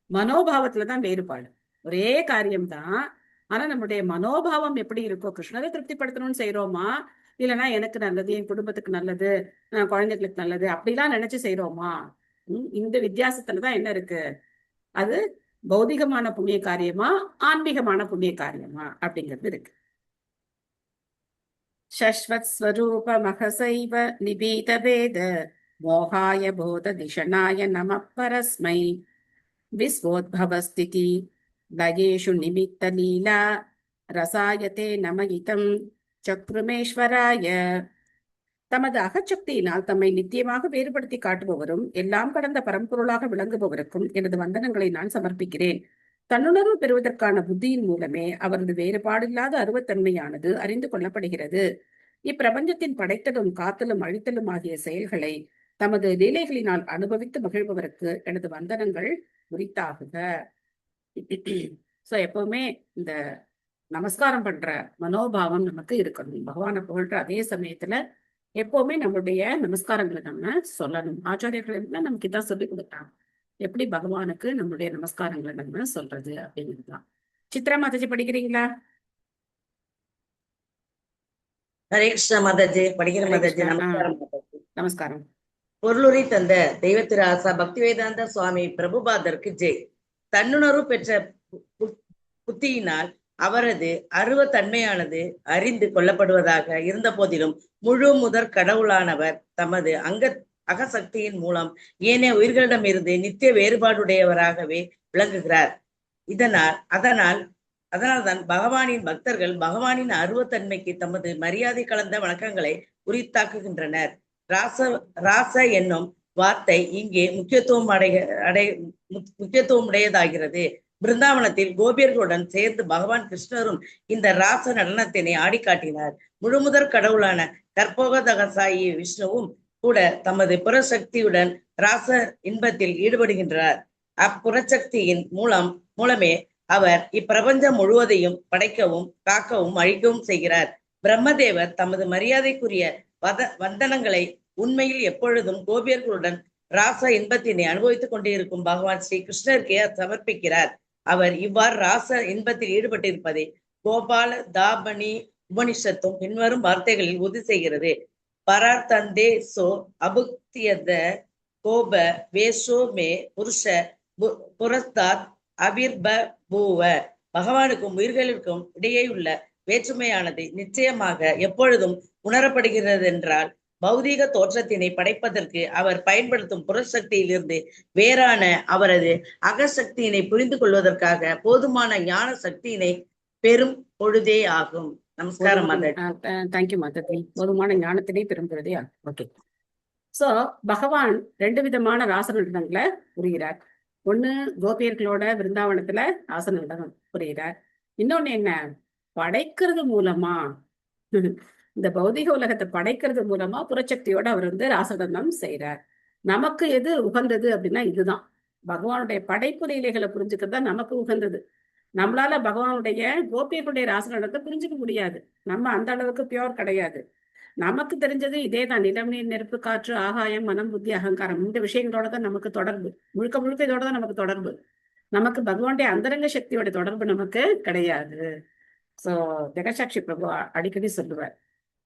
மனோபாவத்துலதான் வேறுபாடு. ஒரே காரியம்தான், ஆனா நம்முடைய மனோபாவம் எப்படி இருக்கோ, கிருஷ்ணரை திருப்திப்படுத்தணும்னு செய்யறோமா, இல்லைன்னா எனக்கு நல்லது, என் குடும்பத்துக்கு நல்லது, குழந்தைகளுக்கு நல்லது அப்படிலாம் நினைச்சு செய்யறோமா, இந்த வித்தியாசத்துலதான் என்ன இருக்கு, அது பௌதிகமான புண்ணிய காரியமா ஆன்மீகமான புண்ணிய காரியமா அப்படிங்கிறது இருக்கு. சஸ்வத் ஸ்வரூப மகசைவ நிபீத வேத மோகாய போத திஷனாய நம பரஸ்மை விஸ்வோத்பவஸ்திதி லயேஷு நிமித்த லீலா ரசாயதே நமயிதம் சக்ருமேஸ்வராய. தமது அகச்சக்தியினால் தம்மை நித்தியமாக வேறுபடுத்தி காட்டுபவரும் எல்லாம் கடந்த பரம்பொருளாக விளங்குபவருக்கும் எனது வந்தனங்களை நான் சமர்ப்பிக்கிறேன். தன்னுணர்வு பெறுவதற்கான புத்தியின் மூலமே அவரது வேறுபாடில்லாத அருவத்தன்மையானது அறிந்து கொள்ளப்படுகிறது. இப்பிரபஞ்சத்தின் படைத்தலும் காத்தலும் அழித்தலும் ஆகிய செயல்களை தமது லீலைகளினால் அனுபவித்து மகிழ்பவருக்கு எனது வந்தனங்கள் உரித்தாகுக. சோ எப்பவுமே இந்த நமஸ்காரம் பண்ற மனோபாவம் நமக்கு இருக்கணும். பகவானை புகழ்ற அதே சமயத்துல எப்பவுமே நம்மளுடைய நமஸ்காரங்களை நம்ம சொல்லணும். ஆச்சாரியர்கள் நமக்கு இதான் சொல்லி கொடுத்தாங்க, எப்படி பகவானுக்கு நம்மளுடைய நமஸ்காரங்களை நம்ம சொல்றது அப்படிங்கிறதுதான். சித்ரா மாதாஜி படிக்கிறீங்களா? ஹரே கிருஷ்ண மாதாஜி. படிக்கிற மாதாஜி. நமஸ்காரம் மாதாஜி. நமஸ்காரம். பொருளுரை தந்த தெய்வ திரு ஆசா பக்தி வேதாந்த சுவாமி பிரபுபாதருக்கு ஜெய். தன்னுணர்வு பெற்ற புத்தியினால் அவரது அருவத்தன்மையானது அறிந்து கொள்ளப்படுவதாக இருந்த போதிலும் முழு முதற் கடவுளானவர் தமது அகசக்தியின் மூலம் ஏனைய உயிர்களிடமிருந்து நித்திய வேறுபாடுடையவராகவே விளங்குகிறார். அதனால்தான் பகவானின் பக்தர்கள் பகவானின் அருவத்தன்மைக்கு தமது மரியாதை கலந்த வணக்கங்களை உரித்தாக்குகின்றனர். ராச என்னும் வார்த்தை இங்கே முக்கியத்துவம் உடையதாகிறது. பிருந்தாவனத்தில் கோபியர்களுடன் சேர்ந்து பகவான் கிருஷ்ணரும் இந்த ராச நடனத்தினை ஆடி காட்டினார். முழுமுதற் கடவுளான கற்போகதகசாயி விஷ்ணுவும் கூட தமது புறசக்தியுடன் ராச இன்பத்தில் ஈடுபடுகின்றார். அப்புறசக்தியின் மூலமே அவர் இப்பிரபஞ்சம் முழுவதையும் படைக்கவும் காக்கவும் அழிக்கவும் செய்கிறார். பிரம்மதேவர் தமது மரியாதைக்குரிய வந்தனங்களை உண்மையில் எப்பொழுதும் கோபியர்களுடன் ராச இன்பத்தினை அனுபவித்துக் கொண்டிருக்கும் பகவான் ஸ்ரீ கிருஷ்ணருக்கே சமர்ப்பிக்கிறார். அவர் இவ்வாறு ராச இன்பத்தில் ஈடுபட்டிருப்பதை கோபால தாபனி உபனிஷத்தும் பின்வரும் வார்த்தைகளில் உறுதி செய்கிறது. பரார்த்தந்தே சோ அபுக்தியத கோப வேஷோ மே புருஷ புரஸ்தாத் அபிர்பூவ. பகவானுக்கும் உயிர்களுக்கும் இடையே உள்ள வேற்றுமையானது நிச்சயமாக எப்பொழுதும் உணரப்படுகிறது என்றால் பௌதீக தோற்றத்தினை படைப்பதற்கு அவர் பயன்படுத்தும் புறசக்தியிலிருந்து வேறான அவரது அகசக்தியினை புரிந்து கொள்வதற்காக போதுமான ஞான சக்தியினை பெரும் பொழுதே ஆகும். நமஸ்காரம் மாதாஜி. தேங்க்யூ மாதாஜி. போதுமான ஞானத்தினை பெரும் பொழுதே ஆகும். ஓகே. சோ பகவான் 2 விதமான ராச நடனங்களை புரிகிறார். ஒண்ணு கோபியர்களோட விருந்தாவனத்துல ராச நடனம் புரிகிறார். இன்னொன்னு என்ன, படைக்கிறது மூலமா, இந்த பௌதிக உலகத்தை படைக்கிறது மூலமா புறச்சக்தியோட அவர் வந்து ராசடனம் செய்யறார். நமக்கு எது உகந்தது அப்படின்னா இதுதான். பகவானுடைய படைப்பு லீலைகளை புரிஞ்சுக்கிறது தான் நமக்கு உகந்தது. நம்மளால பகவானுடைய கோபியர்களுடைய ராசடனத்தை புரிஞ்சுக்க முடியாது. நம்ம அந்த அளவுக்கு பியோர் கிடையாது. நமக்கு தெரிஞ்சது இதே தான், நிலம் நீர் நெருப்பு காற்று ஆகாயம் மனம் புத்தி அகங்காரம், இந்த விஷயங்களோட தான் நமக்கு தொடர்பு. முழுக்க முழுக்க இதோட தான் நமக்கு தொடர்பு. நமக்கு பகவானுடைய அந்தரங்க சக்தியோட தொடர்பு நமக்கு கிடையாது. ஸோ ஜெகசாட்சி பிரபு அடிக்கடி சொல்லுவார்,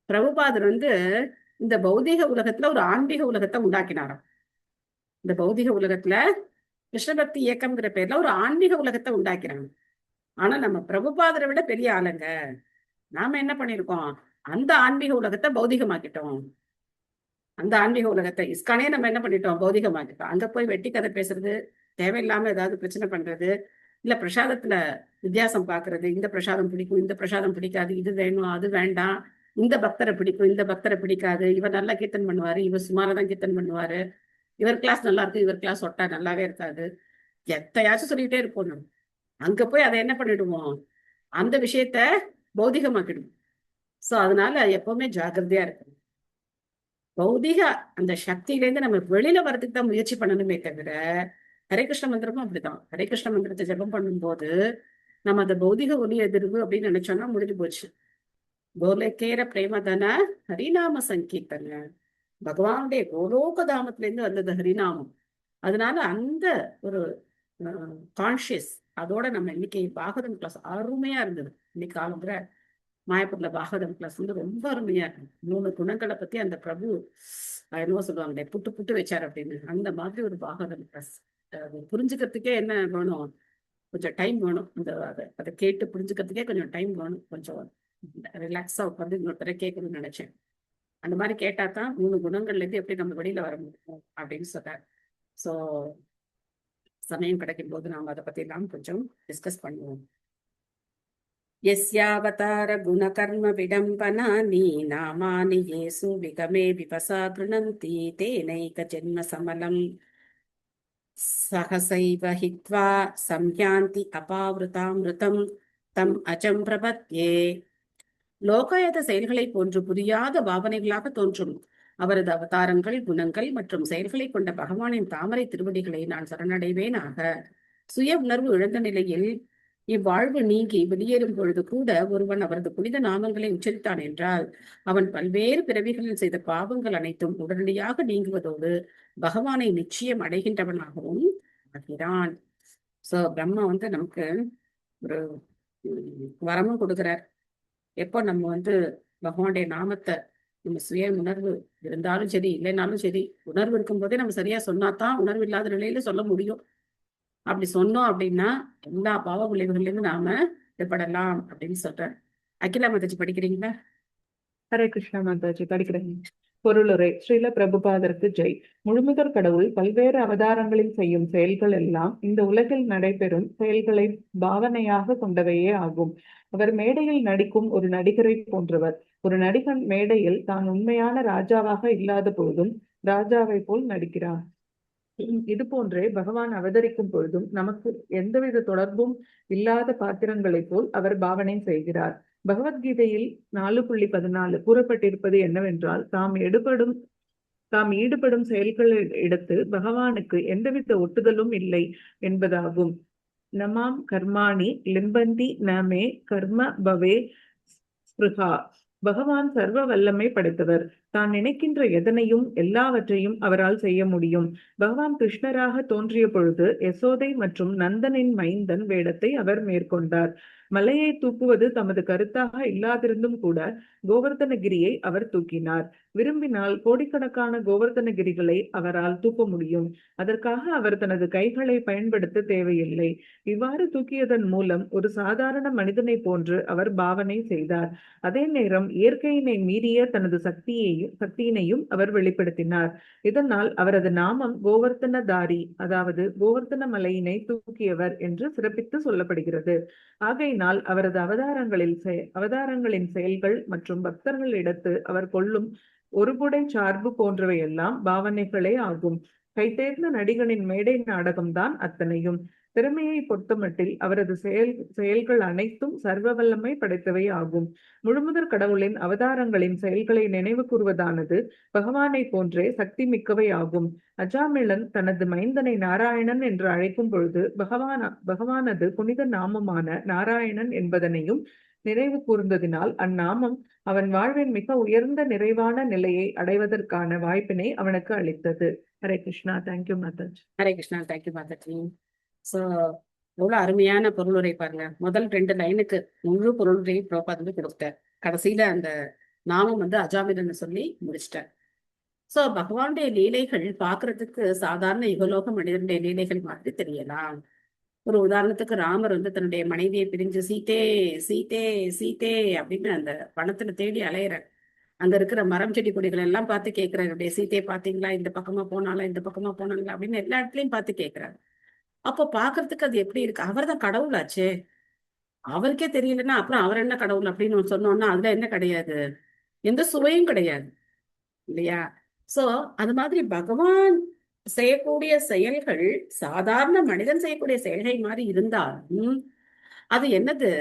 பிரபுபாதர் இந்த பௌதீக உலகத்துல ஒரு ஆன்மீக உலகத்தை உண்டாக்கினாராம். இந்த பௌதிக உலகத்துல கிருஷ்ணபக்தி இயக்கம்ங்கிற பேர்ல ஒரு ஆன்மீக உலகத்தை உண்டாக்கிறாங்க. ஆனா நம்ம பிரபுபாதரை விட பெரிய ஆளுங்க. நாம என்ன பண்ணிருக்கோம், அந்த ஆன்மீக உலகத்தை பௌதிகமாக்கிட்டோம். அந்த ஆன்மீக உலகத்தை இஸ்கானே நம்ம என்ன பண்ணிட்டோம், பௌதிகமாக்கிட்டோம். அங்க போய் வெட்டி கதை பேசுறது, தேவையில்லாம ஏதாவது பிரச்சனை பண்றது, இல்ல பிரசாதத்துல வித்தியாசம் பாக்குறது, இந்த பிரசாதம் பிடிக்கும், இந்த பிரசாதம் பிடிக்காது, இது வேணும் அது வேண்டாம், இந்த பக்தரை பிடிக்கும், இந்த பக்தரை பிடிக்காது, இவர் நல்லா கீர்த்தன் பண்ணுவாரு, இவர் சுமாரதான் கீர்த்தன் பண்ணுவாரு, இவர் கிளாஸ் நல்லா இருக்கு, இவர் கிளாஸ் ஒட்டா நல்லாவே இருக்காது, எத்தையாச்சும் சொல்லிக்கிட்டே இருப்போம். நம்ம அங்க போய் அதை என்ன பண்ணிடுவோம், அந்த விஷயத்த பௌதிகமாக்கிடுவோம். சோ அதனால எப்பவுமே ஜாக்கிரதையா இருக்கணும். பௌதிக அந்த சக்தியிலேருந்து நம்ம வெளியில வர்றதுக்கு தான் முயற்சி பண்ணணுமே தவிர, ஹரே கிருஷ்ண மந்திரமும் அப்படிதான். ஹரே கிருஷ்ண மந்திரத்தை ஜபம் பண்ணும்போது நம்ம அந்த பௌதிக ஒலி எதிர்வு அப்படின்னு நினைச்சோம்னா முடிஞ்சு போச்சு. கோலக்கேர பிரேமதன ஹரிநாம சங்கீர்த்தன, பகவானுடைய கோலோக தாமத்துல இருந்து வந்தது ஹரிநாமம். அதனால அந்த ஒரு கான்சியஸ் அதோட நம்ம இன்னைக்கு பாகவதம் கிளாஸ் அருமையா இருந்தது. இன்னைக்கு காலம்புற மாயப்பூர்ல பாகவதம் கிளாஸ் ரொம்ப அருமையா இருக்கு. 3 குணங்களை பத்தி அந்த பிரபு என்னவோ சொல்லுவாங்க, புட்டு புட்டு வச்சார் அப்படின்னு. அந்த மாதிரி ஒரு பாகவதம் கிளாஸ். புரிஞ்சுக்கிறதுக்கே என்ன வேணும், கொஞ்சம் டைம் வேணும். அதை கேட்டு புரிஞ்சுக்கிறதுக்கே கொஞ்சம் டைம் வேணும். கொஞ்சம் ரிலாக்ஸா உட்காந்து இன்னொருத்தரை கேட்கணும்னு நினைச்சேன். அந்த மாதிரி கேட்டா தான் 3 குணங்கள்ல இருந்து எப்படி நம்ம வெளியில வர முடியும் அப்படின்னு சொல்றாரு. ஸோ சமயம் கிடைக்கும் போது நாம அதை பத்தி எல்லாம் கொஞ்சம் டிஸ்கஸ் பண்ணுவோம். யஸ்யாவதார குணகர்ம விடம்பனானி நாமானி யேசு விகமே விபசா கிருணந்தி தேனைக ஜென்ம சமலம் சகசைவ ஹித்வா சம்யாந்தி அபாவிருதாமிருதம் தம் அஜம் பிரபத்யே. லோகாயத செயல்களை போன்று புரியாத பாவனைகளாக தோன்றும் அவரது அவதாரங்கள், குணங்கள் மற்றும் செயல்களை கொண்ட பகவானின் தாமரை திருவடிகளை நான் சரணடைவேனாக. சுய உணர்வு இழந்த நிலையில் இவ்வாழ்வு நீங்கி வெளியேறும் பொழுது கூட ஒருவன் அவரது புனித நாமங்களை உச்சரித்தான் என்றால் அவன் பல்வேறு பிறவிகளில் செய்த பாவங்கள் அனைத்தும் உடனடியாக நீங்குவதோடு பகவானை நிச்சயம் அடைகின்றவனாகவும் ஆகிறான். சோ பிரம்மா நமக்கு ஒரு வரமும் கொடுக்கிறார். எப்போ நம்ம பகவானுடைய நாமத்தை நம்ம சுய உணர்வு இருந்தாலும் சரி இல்லைனாலும் சரி, உணர்வு இருக்கும் போதே நம்ம சரியா சொன்னாதான் உணர்வு இல்லாத நிலையில சொல்ல முடியும். அப்படி சொன்னோம் அப்படின்னா எல்லா பாவ விளைவுகள்ல இருந்து நாம விடுபடலாம் அப்படின்னு சொல்றேன். அகிலா மாதாஜி படிக்கிறீங்களா? ஹரே கிருஷ்ணா மாதாஜி படிக்கிறேன். பொருளுரை. ஸ்ரீல பிரபுபாதருக்கு ஜெய். முழுமுதற் கடவுள் பல்வேறு அவதாரங்களில் செய்யும் செயல்கள் எல்லாம் இந்த உலகில் நடைபெறும் செயல்களை பாவனையாக கொண்டவையே ஆகும். அவர் மேடையில் நடிக்கும் ஒரு நடிகரை போன்றவர். ஒரு நடிகன் மேடையில் தான் உண்மையான ராஜாவாக இல்லாத போதும் ராஜாவை போல் நடிக்கிறார். இது போன்றே பகவான் அவதரிக்கும் பொழுதும் நமக்கு எந்தவித தொடர்பும் இல்லாத பாத்திரங்களை போல் அவர் பாவனை செய்கிறார். பகவத்கீதையில் 4.14 கூறப்பட்டிருப்பது என்னவென்றால், தாம் ஈடுபடும் செயல்களில் எடுத்து பகவானுக்கு எந்தவித ஒட்டுதலும் இல்லை என்பதாகும். நமாம் கர்மாணி லிம்பந்தி நமே கர்ம பவே ஸ்பிருஹா. பகவான் சர்வ வல்லமை படைத்தவர். தான் நினைக்கின்ற எதனையும் எல்லாவற்றையும் அவரால் செய்ய முடியும். பகவான் கிருஷ்ணராக தோன்றிய பொழுது யசோதை மற்றும் நந்தனின் மைந்தன் வேடத்தை அவர் மேற்கொண்டார். மலையை தூக்குவது தமது கருத்தாக இல்லாதிருந்தும் கூட கோவர்தனகிரியை அவர் தூக்கினார். விரும்பினால் கோடிக்கணக்கான கோவர்தனகிரிகளை அவரால் தூக்க முடியும். அதற்காக அவர் தனது கைகளை பயன்படுத்த தேவையில்லை. இவ்வாறு தூக்கியதன் மூலம் ஒரு சாதாரண மனிதனை போன்று அவர் பாவனை செய்தார். அதே நேரம் இயற்கையினை மீறிய தனது சக்தியினையும் அவர் வெளிப்படுத்தினார். இதனால் அவரது நாமம் கோவர்த்தனதாரி, அதாவது கோவர்த்தன மலையினை தூக்கியவர் என்று சிறப்பித்து சொல்லப்படுகிறது. ஆகையினால் அவரது அவதாரங்களின் செயல்கள் மற்றும் பக்தர்களிடத்து அவர் கொள்ளும் ஒருபுடை சார்பு போன்றவையெல்லாம் பாவனைகளே ஆகும். கைதேர்ந்த நடிகனின் மேடை நாடகம்தான் அத்தனையும். திறமையை பொறுத்தமட்டில் அவரது செயல்கள் அனைத்தும் சர்வ வல்லமை படைத்தவை ஆகும். முழுமுதற் கடவுளின் அவதாரங்களின் செயல்களை நினைவு கூறுவதானது பகவானை போன்றே சக்தி மிக்கவை ஆகும். அஜாமிளன் தனது மைந்தனை நாராயணன் என்று அழைக்கும் பொழுது பகவானது புனித நாமமான நாராயணன் என்பதனையும் நினைவு கூர்ந்ததினால் அந்நாமம் அவன் வாழ்வின் மிக உயர்ந்த நிறைவான நிலையை அடைவதற்கான வாய்ப்பினை அவனுக்கு அளித்தது. ஹரே கிருஷ்ணா. தேங்க்யூ மாதாஜி. ஹரே கிருஷ்ணா. தேங்க்யூ மாதாஜி. ஸோ எவ்வளவு அருமையான பொருளுரை பாருங்க. முதல் 2 லைனுக்கு முழு பொருளுரையும் பிரபாத் வந்து கொடுத்தார். கடைசியில அந்த நாமம் வந்து அஜாமிதன்னு சொல்லி முடிச்சிட்டார். சோ பகவானுடைய லீலைகள் பாக்குறதுக்கு சாதாரண யுகலோக மனிதனுடைய லீலைகள் மாதிரி தெரியலாம். ஒரு உதாரணத்துக்கு ராமர் வந்து தன்னுடைய மனைவியை பிரிஞ்சு சீதே சீதே சீதே அப்படின்னு அந்த வனத்துல தேடி அலையிறார். அங்க இருக்கிற மரம் செடி கொடிகள் எல்லாம் பார்த்து கேட்கிறாரு, அப்படியே சீதையை பாத்தீங்களா, இந்த பக்கமா போனாலும் இந்த பக்கமா போனாங்களா அப்படின்னு எல்லா இடத்துலயும் பார்த்து கேட்கிறாரு. அப்போ பாக்குறதுக்கு அது எப்படி இருக்கு? அவர் தான் கடவுளாச்சே, அவருக்கே தெரியலன்னா அப்புறம் அவர் என்ன கடவுள் அப்படின்னு சொன்னோம்னா அதுல என்ன கிடையாது, எந்த சுவையும் கிடையாது இல்லையா? சோ அது மாதிரி பகவான் செய்யக்கூடிய செயல்கள் சாதாரண மனிதன் செய்யக்கூடிய செயல்கள் மாதிரி இருந்தாலும் அது என்னது,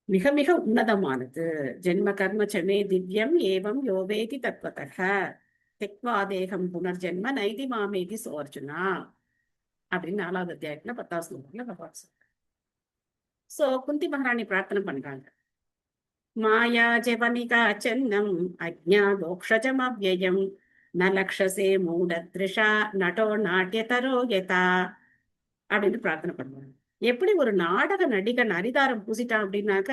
மிக மிக உன்னதமானது. ஜென்ம கர்ம சமே திவ்யம் ஏவம் யோவேதி தத்வதக தெக்வா தேகம் புனர்ஜென்ம நைதி மாமேதி சோர்ஜுனா அப்படின்னு 4வது அத்தியாயத்துல 10வது ஸ்லோகத்துல பகவான் சொல்றார். சோ குந்தி மகாராணி பிரார்த்தனை பண்றாங்க, மாயா ஜெவனிகா சென்னம் அஜ்ஞாதோக்ஷஜம் அவ்யயம் ந லக்ஷசே மூடத்ரிஷா நடோ நாட்டியதரோ யதா அப்படின்னு பிரார்த்தனை பண்ணுவாங்க. எப்படி ஒரு நாடக நடிகன் அரிதாரம் பூசிட்டான் அப்படின்னாக்க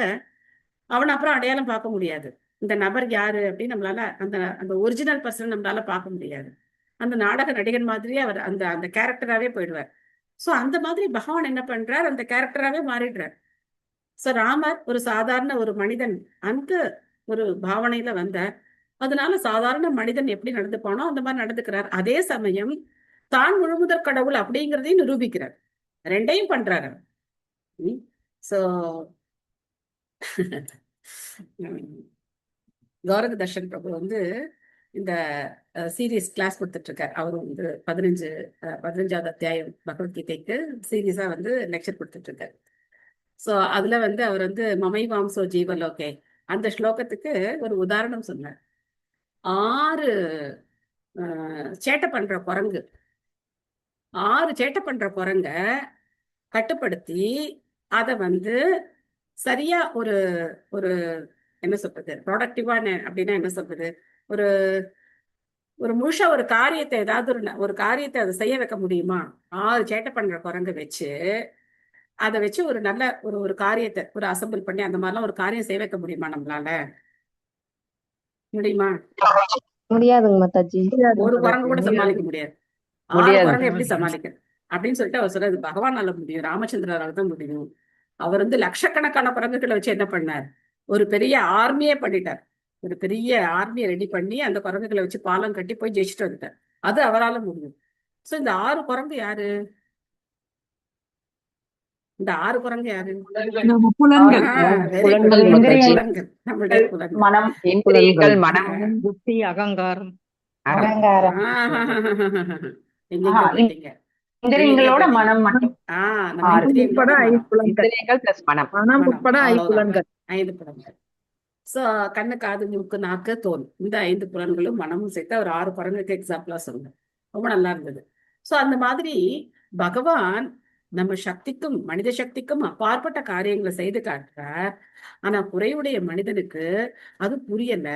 அவனை அப்புறம் அடையாளம் பார்க்க முடியாது. இந்த நபர் யாரு அப்படின்னு நம்மளால அந்த அந்த ஒரிஜினல் பர்சன் நம்மளால பார்க்க முடியாது. அந்த நாடக நடிகன் மாதிரியே அவர் அந்த அந்த கேரக்டராகவே போயிடுவார். சோ அந்த மாதிரி பகவான் என்ன பண்றார், அந்த கேரக்டராகவே மாறிடுறார். சோ ராமர் ஒரு சாதாரண ஒரு மனிதன் அந்த ஒரு பாவனையில வந்த, அதனால சாதாரண மனிதன் எப்படி நடந்துப்பானோ அந்த மாதிரி நடந்துக்கிறார். அதே சமயம் தான் முழுமுதற் கடவுள் அப்படிங்கிறதையும் நிரூபிக்கிறார். ரெண்டையும் பண்றாரு. சோ கௌரக தர்ஷன் பிரபு வந்து இந்த சீரீஸ் கிளாஸ் கொடுத்துட்டு இருக்காரு. அவரு வந்து 15வது அத்தியாயம் பகவத்கீதைக்கு சீரீஸா வந்து லெக்சர் கொடுத்துட்டு இருக்காரு. சோ அதுல வந்து அவர் வந்து மமைவாம்சோ ஜீவலோகே அந்த ஸ்லோகத்துக்கு ஒரு உதாரணம் சொன்னார். 6 சேட்டை பண்ற குரங்கு 6 சேட்டை பண்ற குரங்க கட்டுப்படுத்தி அதை வந்து சரியா ஒரு ஒரு என்ன சொல்றது, ப்ரொடக்டிவான அப்படின்னா என்ன சொல்றது, ஒரு ஒரு முழுசா ஒரு காரியத்தை ஏதாவது ஒரு காரியத்தை அதை செய்ய வைக்க முடியுமா? 6 சேட்டை பண்ற குரங்க வச்சு அதை வச்சு ஒரு நல்ல ஒரு காரியத்தை ஒரு அசம்பிள் பண்ணி அந்த மாதிரிலாம் ஒரு காரியம் செய்ய வைக்க முடியுமா? நம்மளால முடியுமா? முடியாதுங்க மாதாஜி. ஒரு குரங்கு கூட சமாளிக்க முடியாது. 6 குரங்கு எப்படி சமாளிக்கிறது அப்படின்னு சொல்லிட்டு அவர் சொல்றது பகவானால முடியும், ராமச்சந்திரரால தான் முடியும். அவர் வந்து லட்சக்கணக்கான குரங்குகளை வச்சு என்ன பண்ணார், ஒரு பெரிய ஆர்மியே பண்ணிட்டார். ஒரு பெரிய ஆர்மியை ரெடி பண்ணி அந்த குரங்குகளை வச்சு பாலம் கட்டி போய் ஜெயிச்சுட்டு வந்துட்டார். அது அவரால முடியும். சோ இந்த 6 குரங்கு யாரு? இந்த 6 குரங்கு யாரு? நம்மளுடைய மனம், இந்திரியங்கள், மனம், புத்தி, அகங்காரம். இந்திரியங்களோட மனம் மட்டும். இந்திரியங்கள் பிளஸ் மனம், மனம் உட்பட 5 புலன்கள். 5 புலன்கள். சோ கண்ணு, காது, மூக்கு, நாக்கு, தோல், இந்த 5 புலன்களும் மனமும் சேர்த்து ஒரு 6 குரங்குக்கு எக்ஸாம்பிளா சொல்லுங்க. ரொம்ப நல்லா இருந்தது. சோ அந்த மாதிரி பகவான் நம்ம சக்திக்கும் மனித சக்திக்கும் அப்பாற்பட்ட காரியங்களை செய்து காட்டுறார். ஆனா குறைவுடைய மனிதனுக்கு அது புரியல.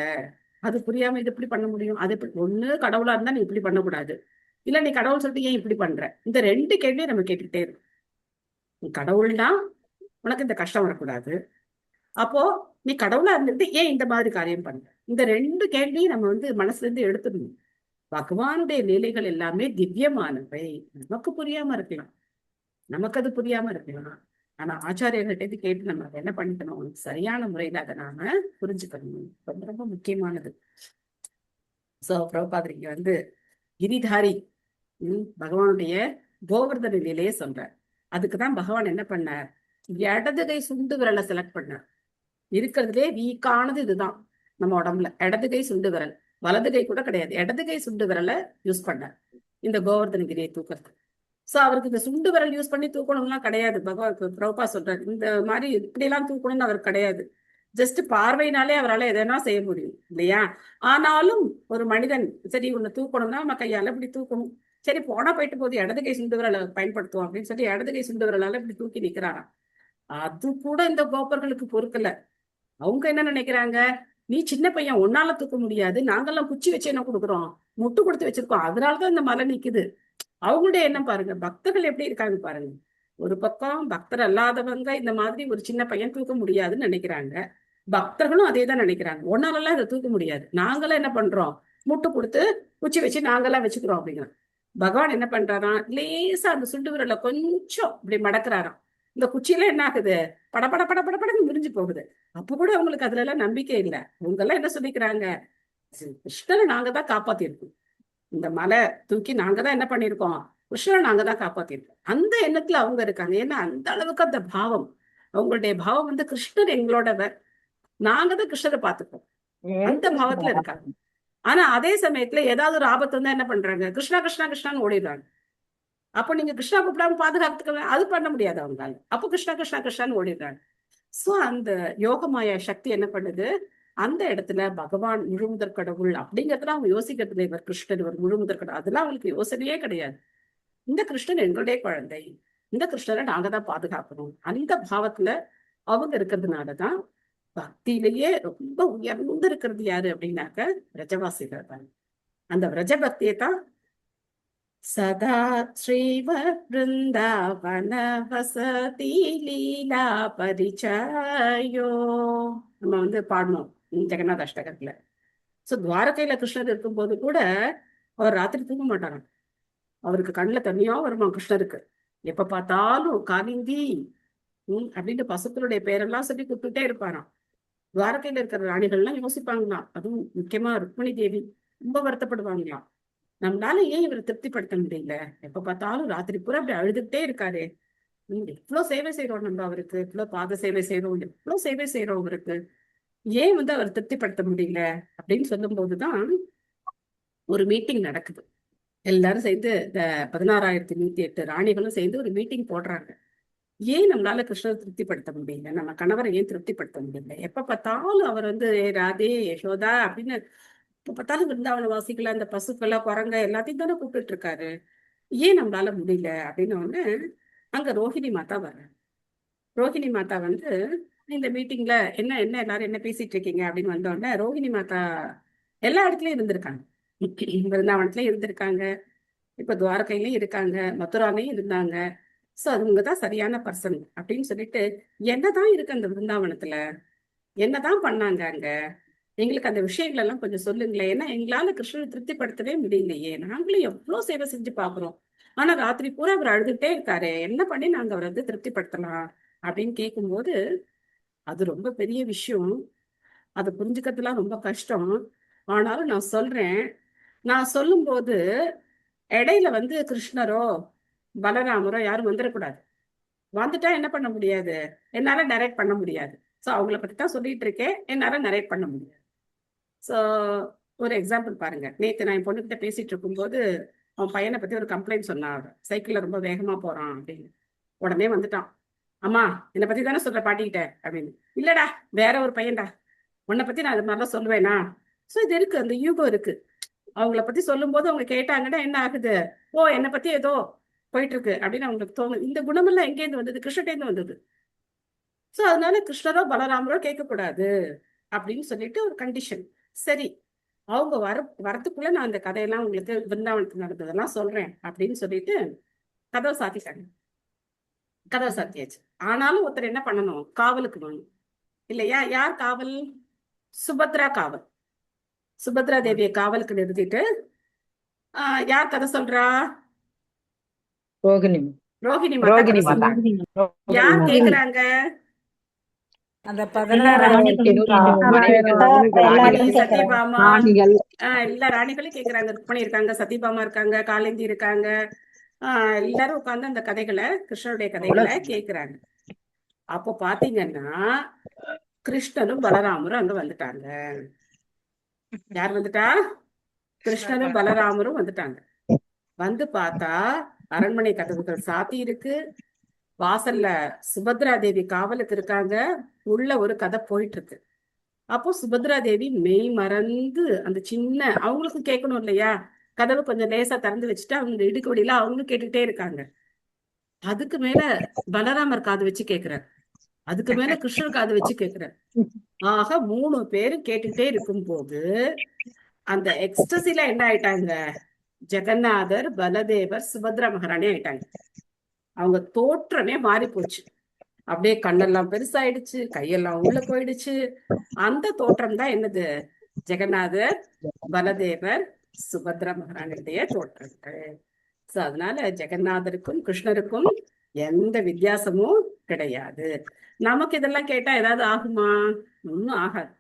அது புரியாம இது இப்படி பண்ண முடியும், அது ஒண்ணு கடவுளா இருந்தா நீ இப்படி பண்ணக்கூடாது, இல்ல நீ கடவுள் சொல்லிட்டு ஏன் இப்படி பண்ற, இந்த 2 கேள்வியும் நம்ம கேட்டுக்கிட்டே இருக்கோம். நீ கடவுள்னா உனக்கு இந்த கஷ்டம் வரக்கூடாது, அப்போ நீ கடவுளா இருந்துட்டு ஏன் இந்த மாதிரி காரியம் பண்ற, இந்த 2 கேள்வியும் நம்ம வந்து மனசுல இருந்து எடுத்துடணும். பகவானுடைய லீலைகள் எல்லாமே திவ்யமானவை. நமக்கு புரியாம இருக்கலாம், நமக்கு அது புரியாம இருக்கலாம். ஆனா ஆச்சாரியர்கிட்ட கேட்டு நம்ம அதை என்ன பண்ணிக்கணும், சரியான முறையில அதை நாம புரிஞ்சுக்கணும். ரொம்ப ரொம்ப முக்கியமானது. சோ பிரபுபாதர் இங்க வந்து கிரிதாரி பகவானுடைய கோவர்தன நிலையை சொல்றார். அதுக்குதான் பகவான் என்ன பண்ணார், இடது கை சுண்டு விரலை செலக்ட் பண்ணார். இருக்கிறதுலே வீக்கானது இதுதான் நம்ம உடம்புல, இடது கை சுண்டு விரல். வலது கை கூட கிடையாது, இடது கை சுண்டு விரலை யூஸ் பண்ணார் இந்த கோவர்தன கிரியை தூக்குறது. சோ அவருக்கு இந்த சுண்டு விரல் யூஸ் பண்ணி தூக்கணும்லாம் கிடையாது. பிரபுபா சொல்றாரு இந்த மாதிரி இப்படி எல்லாம் தூக்கணும்னு அவர் கிடையாது. ஜஸ்ட் பார்வையினாலே அவரால் எதனா செய்ய முடியும் இல்லையா? ஆனாலும் ஒரு மனிதன் சரி உன்னை தூக்கணும்னா நம்ம கையால இப்படி தூக்கணும், சரி போனா போயிட்டு போது இடது கை சுண்டு விரலை பயன்படுத்துவோம் அப்படின்னு சொல்லி இடது கை சுண்டு விரலால இப்படி தூக்கி நிக்கிறாராம். அது கூட இந்த கோப்பர்களுக்கு பொறுக்கல. அவங்க என்ன நினைக்கிறாங்க, நீ சின்ன பையன் உன்னால தூக்க முடியாது, நாங்கெல்லாம் குச்சி வச்சு என்ன கொடுக்குறோம், முட்டு கொடுத்து வச்சிருக்கோம், அதனாலதான் இந்த மலை நிக்குது. அவங்களுடைய எண்ணம் பாருங்க, பக்தர்கள் எப்படி இருக்காங்க பாருங்க. ஒரு பக்கம் பக்தர் அல்லாதவங்க இந்த மாதிரி ஒரு சின்ன பையன் தூக்க முடியாதுன்னு நினைக்கிறாங்க, பக்தர்களும் அதே தான் நினைக்கிறாங்க. ஒன்னாலெல்லாம் இதை தூக்க முடியாது, நாங்களாம் என்ன பண்றோம், முட்டு கொடுத்து குச்சி வச்சு நாங்கெல்லாம் வச்சுக்கிறோம் அப்படிங்கிறோம். பகவான் என்ன பண்றாராம், லேசா அந்த சுண்டு விரல கொஞ்சம் இப்படி மடக்குறாராம். இந்த குச்சியில என்ன ஆகுது, படபட படபடன்னு முறிஞ்சு போகுது. அப்ப கூட அவங்களுக்கு அதுல எல்லாம் நம்பிக்கை இல்லை. அவங்க எல்லாம் என்ன சொல்லிக்கிறாங்க, கிருஷ்ணரை நாங்க தான் காப்பாத்திருக்கோம், இந்த மலை தூக்கி நாங்க தான் என்ன பண்ணிருக்கோம், கிருஷ்ணரை நாங்க தான் காப்பாத்திருக்கோம். அந்த எண்ணத்துல அவங்க இருக்காங்க. ஏன்னா அந்த அளவுக்கு அந்த பாவம், அவங்களுடைய பாவம் வந்து கிருஷ்ணர் எங்களோடவர், நாங்க தான் கிருஷ்ணரை பார்த்துப்போம், அந்த பாவத்துல இருக்காங்க. ஆனா அதே சமயத்துல ஏதாவது ஒரு ஆபத்து வந்தா என்ன பண்றாங்க, கிருஷ்ணா கிருஷ்ணா கிருஷ்ணான்னு ஓடிடுறாங்க. அப்ப நீங்க கிருஷ்ணா கூப்பிடாம பாதுகாத்துக்க அது பண்ண முடியாது அவங்களால. அப்போ கிருஷ்ணா கிருஷ்ணா கிருஷ்ணான்னு ஓடிடுறாங்க. சோ அந்த யோகமாய சக்தி என்ன பண்ணுது, அந்த இடத்துல பகவான் முழுமுதற் கடவுள் அப்படிங்கறதுலாம் அவங்க யோசிக்கிறது. இவர் கிருஷ்ணன், இவர் முழுமுதற் கடவுள், அதெல்லாம் அவங்களுக்கு யோசனையே கிடையாது. இந்த கிருஷ்ணன் எங்களுடைய குழந்தை, இந்த கிருஷ்ணரை நாங்க தான் பாதுகாக்கணும், அந்த பாவத்துல அவங்க இருக்கிறதுனாலதான் பக்தியிலேயே ரொம்ப உயர்ந்து இருக்கிறது யாரு அப்படின்னாக்க விரஜவாசிகள் தான். அந்த விரஜ பக்தியை தான் சதா ஸ்ரீவ பிருந்தாவன வசதி லீலா பரிச்சயோ நம்ம வந்து பாடணும் ஜெகநாத அஷ்டகத்துல. சோ துவாரகையில கிருஷ்ணர் இருக்கும்போது கூட அவர் ராத்திரி தூங்க மாட்டாராம். அவருக்கு கண்ணுல தனியா வருமா கிருஷ்ணருக்கு. எப்ப பார்த்தாலும் காலிந்தி அப்படின்னு பசுக்களுடைய பேரெல்லாம் சொல்லி கூப்பிட்டுட்டே இருப்பாராம். துவாரகையில இருக்கிற ராணிகள்லாம் யோசிப்பாங்களாம், அதுவும் முக்கியமா ருக்மிணி தேவி ரொம்ப வருத்தப்படுவாங்களாம், நம்மளால ஏன் இவரை திருப்திப்படுத்த முடியல, எப்ப பார்த்தாலும் ராத்திரி பூரா அப்படி அழுதுகிட்டே இருக்காரு, எவ்வளவு சேவை செய்யறோம் நம்ம அவருக்கு, எவ்வளவு பாத சேவை செய்யறோம், எவ்வளவு சேவை செய்யறோம் அவருக்கு, ஏன் வந்து அவர் திருப்திப்படுத்த முடியல அப்படின்னு சொல்லும் போதுதான் ஒரு மீட்டிங் நடக்குது. எல்லாரும் சேர்ந்து இந்த 16,108 ராணிகளும் சேர்ந்து ஒரு மீட்டிங் போடுறாங்க. ஏன் நம்மளால கிருஷ்ணரை திருப்திப்படுத்த முடியல, நம்ம கணவரை ஏன் திருப்திப்படுத்த முடியல, எப்ப பார்த்தாலும் அவர் வந்து ராதே யசோதா அப்படின்னு இப்ப பார்த்தாலும் விருந்தாவன வாசிகளை அந்த பசுக்களை குரங்க எல்லாத்தையும் தானே கூப்பிட்டு இருக்காரு, ஏன் நம்மளால முடியல அப்படின்னு ஒண்ணு. அங்க ரோஹிணி மாதா வர்ற. ரோஹிணி மாதா வந்து இந்த மீட்டிங்ல என்ன என்ன எல்லாரும் என்ன பேசிட்டு இருக்கீங்க அப்படின்னு வந்தோடனே ரோஹிணி மாதா எல்லா இடத்துலயும் இருந்திருக்காங்க, விருந்தாவனத்துலயும் இருந்திருக்காங்க, இப்ப துவாரகையிலயும் இருக்காங்க, மதுராலையும் இருந்தாங்க. சோ அதுங்கதான் சரியான பர்சன் அப்படின்னு சொல்லிட்டு என்னதான் இருக்கு அந்த விருந்தாவனத்துல, என்னதான் பண்ணாங்க அங்க, எங்களுக்கு அந்த விஷயங்கள் எல்லாம் கொஞ்சம் சொல்லுங்களேன், ஏன்னா எங்களால கிருஷ்ணனை திருப்திப்படுத்தவே முடியலையே, நாங்களும் எவ்வளவு சேவை செஞ்சு பாக்குறோம், ஆனா ராத்திரி பூரா அவர் அழுதுகிட்டே இருக்காரு, என்ன பண்ணி நாங்க அவரை வந்து திருப்திப்படுத்தலாம் அப்படின்னு கேட்கும்போது அது ரொம்ப பெரிய விஷயம், அதை புரிஞ்சுக்கிறதுலாம் ரொம்ப கஷ்டம். ஆனாலும் நான் சொல்றேன், நான் சொல்லும் போது இடையில வந்து கிருஷ்ணரோ பலராமரோ யாரும் வந்துடக்கூடாது. வந்துட்டா என்ன பண்ண முடியாது, என்னால நரேட் பண்ண முடியாது. சோ அவங்கள பத்தி தான் சொல்லிட்டு இருக்கேன், என்னால நரேட் பண்ண முடியாது. சோ ஒரு எக்ஸாம்பிள் பாருங்க, நேத்து நான் என் பொண்ணுகிட்ட பேசிட்டு இருக்கும்போது அவன் பையனை பத்தி ஒரு கம்ப்ளைண்ட் சொன்னான், சைக்கிள்ல ரொம்ப வேகமா போறான் அப்படின்னு. உடனே வந்துட்டான், அம்மா என்னை பத்தி தானே சொல்ற பாட்டிக்கிட்ட அப்படின்னு. இல்லடா வேற ஒரு பையன்டா, உன்னை பத்தி நான் அது மாதிரிலாம் சொல்லுவேனா. சோ இது இருக்கு, அந்த யூகோ இருக்கு. அவங்கள பத்தி சொல்லும் போது அவங்க கேட்டாங்கன்னா என்ன ஆகுது, ஓ என்னை பத்தி ஏதோ போயிட்டு இருக்கு அப்படின்னு அவங்களுக்கு தோணுது. இந்த குணமெல்லாம் எங்கேருந்து வந்தது, கிருஷ்ணட்டேந்து வந்தது. சோ அதனால கிருஷ்ணரோ பலராமரோ கேட்கக்கூடாது அப்படின்னு சொல்லிட்டு ஒரு கண்டிஷன். சரி அவங்க வரத்துக்குள்ள நான் அந்த கதையெல்லாம் உங்களுக்கு பிருந்தாவனத்துக்கு நடந்ததெல்லாம் சொல்றேன் அப்படின்னு சொல்லிட்டு கதவை சாத்திட்டாங்க. கதவை சாத்தியாச்சு. ஆனாலும் ஒருத்தர் என்ன பண்ணணும், காவலுக்கு வேணும் இல்லையா. யார் காவல், சுபத்ரா காவல். சுபத்ரா தேவியை காவலுக்கு நிறுத்திட்டு யார் கதை சொல்றா, ரோகிணி ரோஹிணி ரோகிணி மாதா. மாதா. யார் கேக்குறாங்க, அந்த 16 சத்யபாமா எல்லா ராணிகளும் கேக்குறாங்க, ருக்மணி இருக்காங்க, சத்யபாமா இருக்காங்க, காலிந்தி இருக்காங்க, எல்லாரும் உட்கார்ந்து அந்த கதைகளை கிருஷ்ணனுடைய கதைகளை கேக்குறாங்க. அப்போ பாத்தீங்கன்னா கிருஷ்ணனும் பலராமரும் அங்க வந்துட்டாங்க. யார் வந்துட்டா, கிருஷ்ணனும் பலராமரும் வந்துட்டாங்க. வந்து பார்த்தா அரண்மனை கதவுகள் சாத்தி இருக்கு, வாசல்ல சுபத்ரா தேவி காவலுக்கு இருக்காங்க, உள்ள ஒரு கதை போயிட்டு இருக்கு. அப்போ சுபத்ரா தேவி மெய் மறந்து அந்த சின்ன அவங்களுக்கும் கேட்கணும் இல்லையா, கதவு கொஞ்சம் லேசா திறந்து வச்சுட்டு அவங்க இடுக்கு வழியில அவங்களும் கேட்டுட்டே இருக்காங்க. அதுக்கு மேல பலராமர் காது வச்சு கேக்குறார், அதுக்கு மேல கிருஷ்ணர் காது வச்சு கேக்குறார். ஆக 3 பேரும் கேட்டுட்டே இருக்கும் போது அந்த எக்ஸ்டசில என்ன ஆயிட்டாங்க, ஜெகநாதர், பலதேவர், சுபத்ரா மகாராணி ஆயிட்டாங்க. அவங்க தோற்றமே மாறி போச்சு. அப்படியே கண்ணெல்லாம் பெருசாயிடுச்சு, கையெல்லாம் உள்ள போயிடுச்சு. அந்த தோற்றம் தான் என்னது? ஜெகநாதர், பலதேவர், சுபத்ரா மகாராணியுடைய தோற்றங்கள். சோ அதனால ஜெகநாதருக்கும் கிருஷ்ணருக்கும் எந்த வித்தியாசமும் கிடையாது. நமக்கு இதெல்லாம் கேட்டா ஏதாவது ஆகுமா? ஒன்னும் ஆகாது.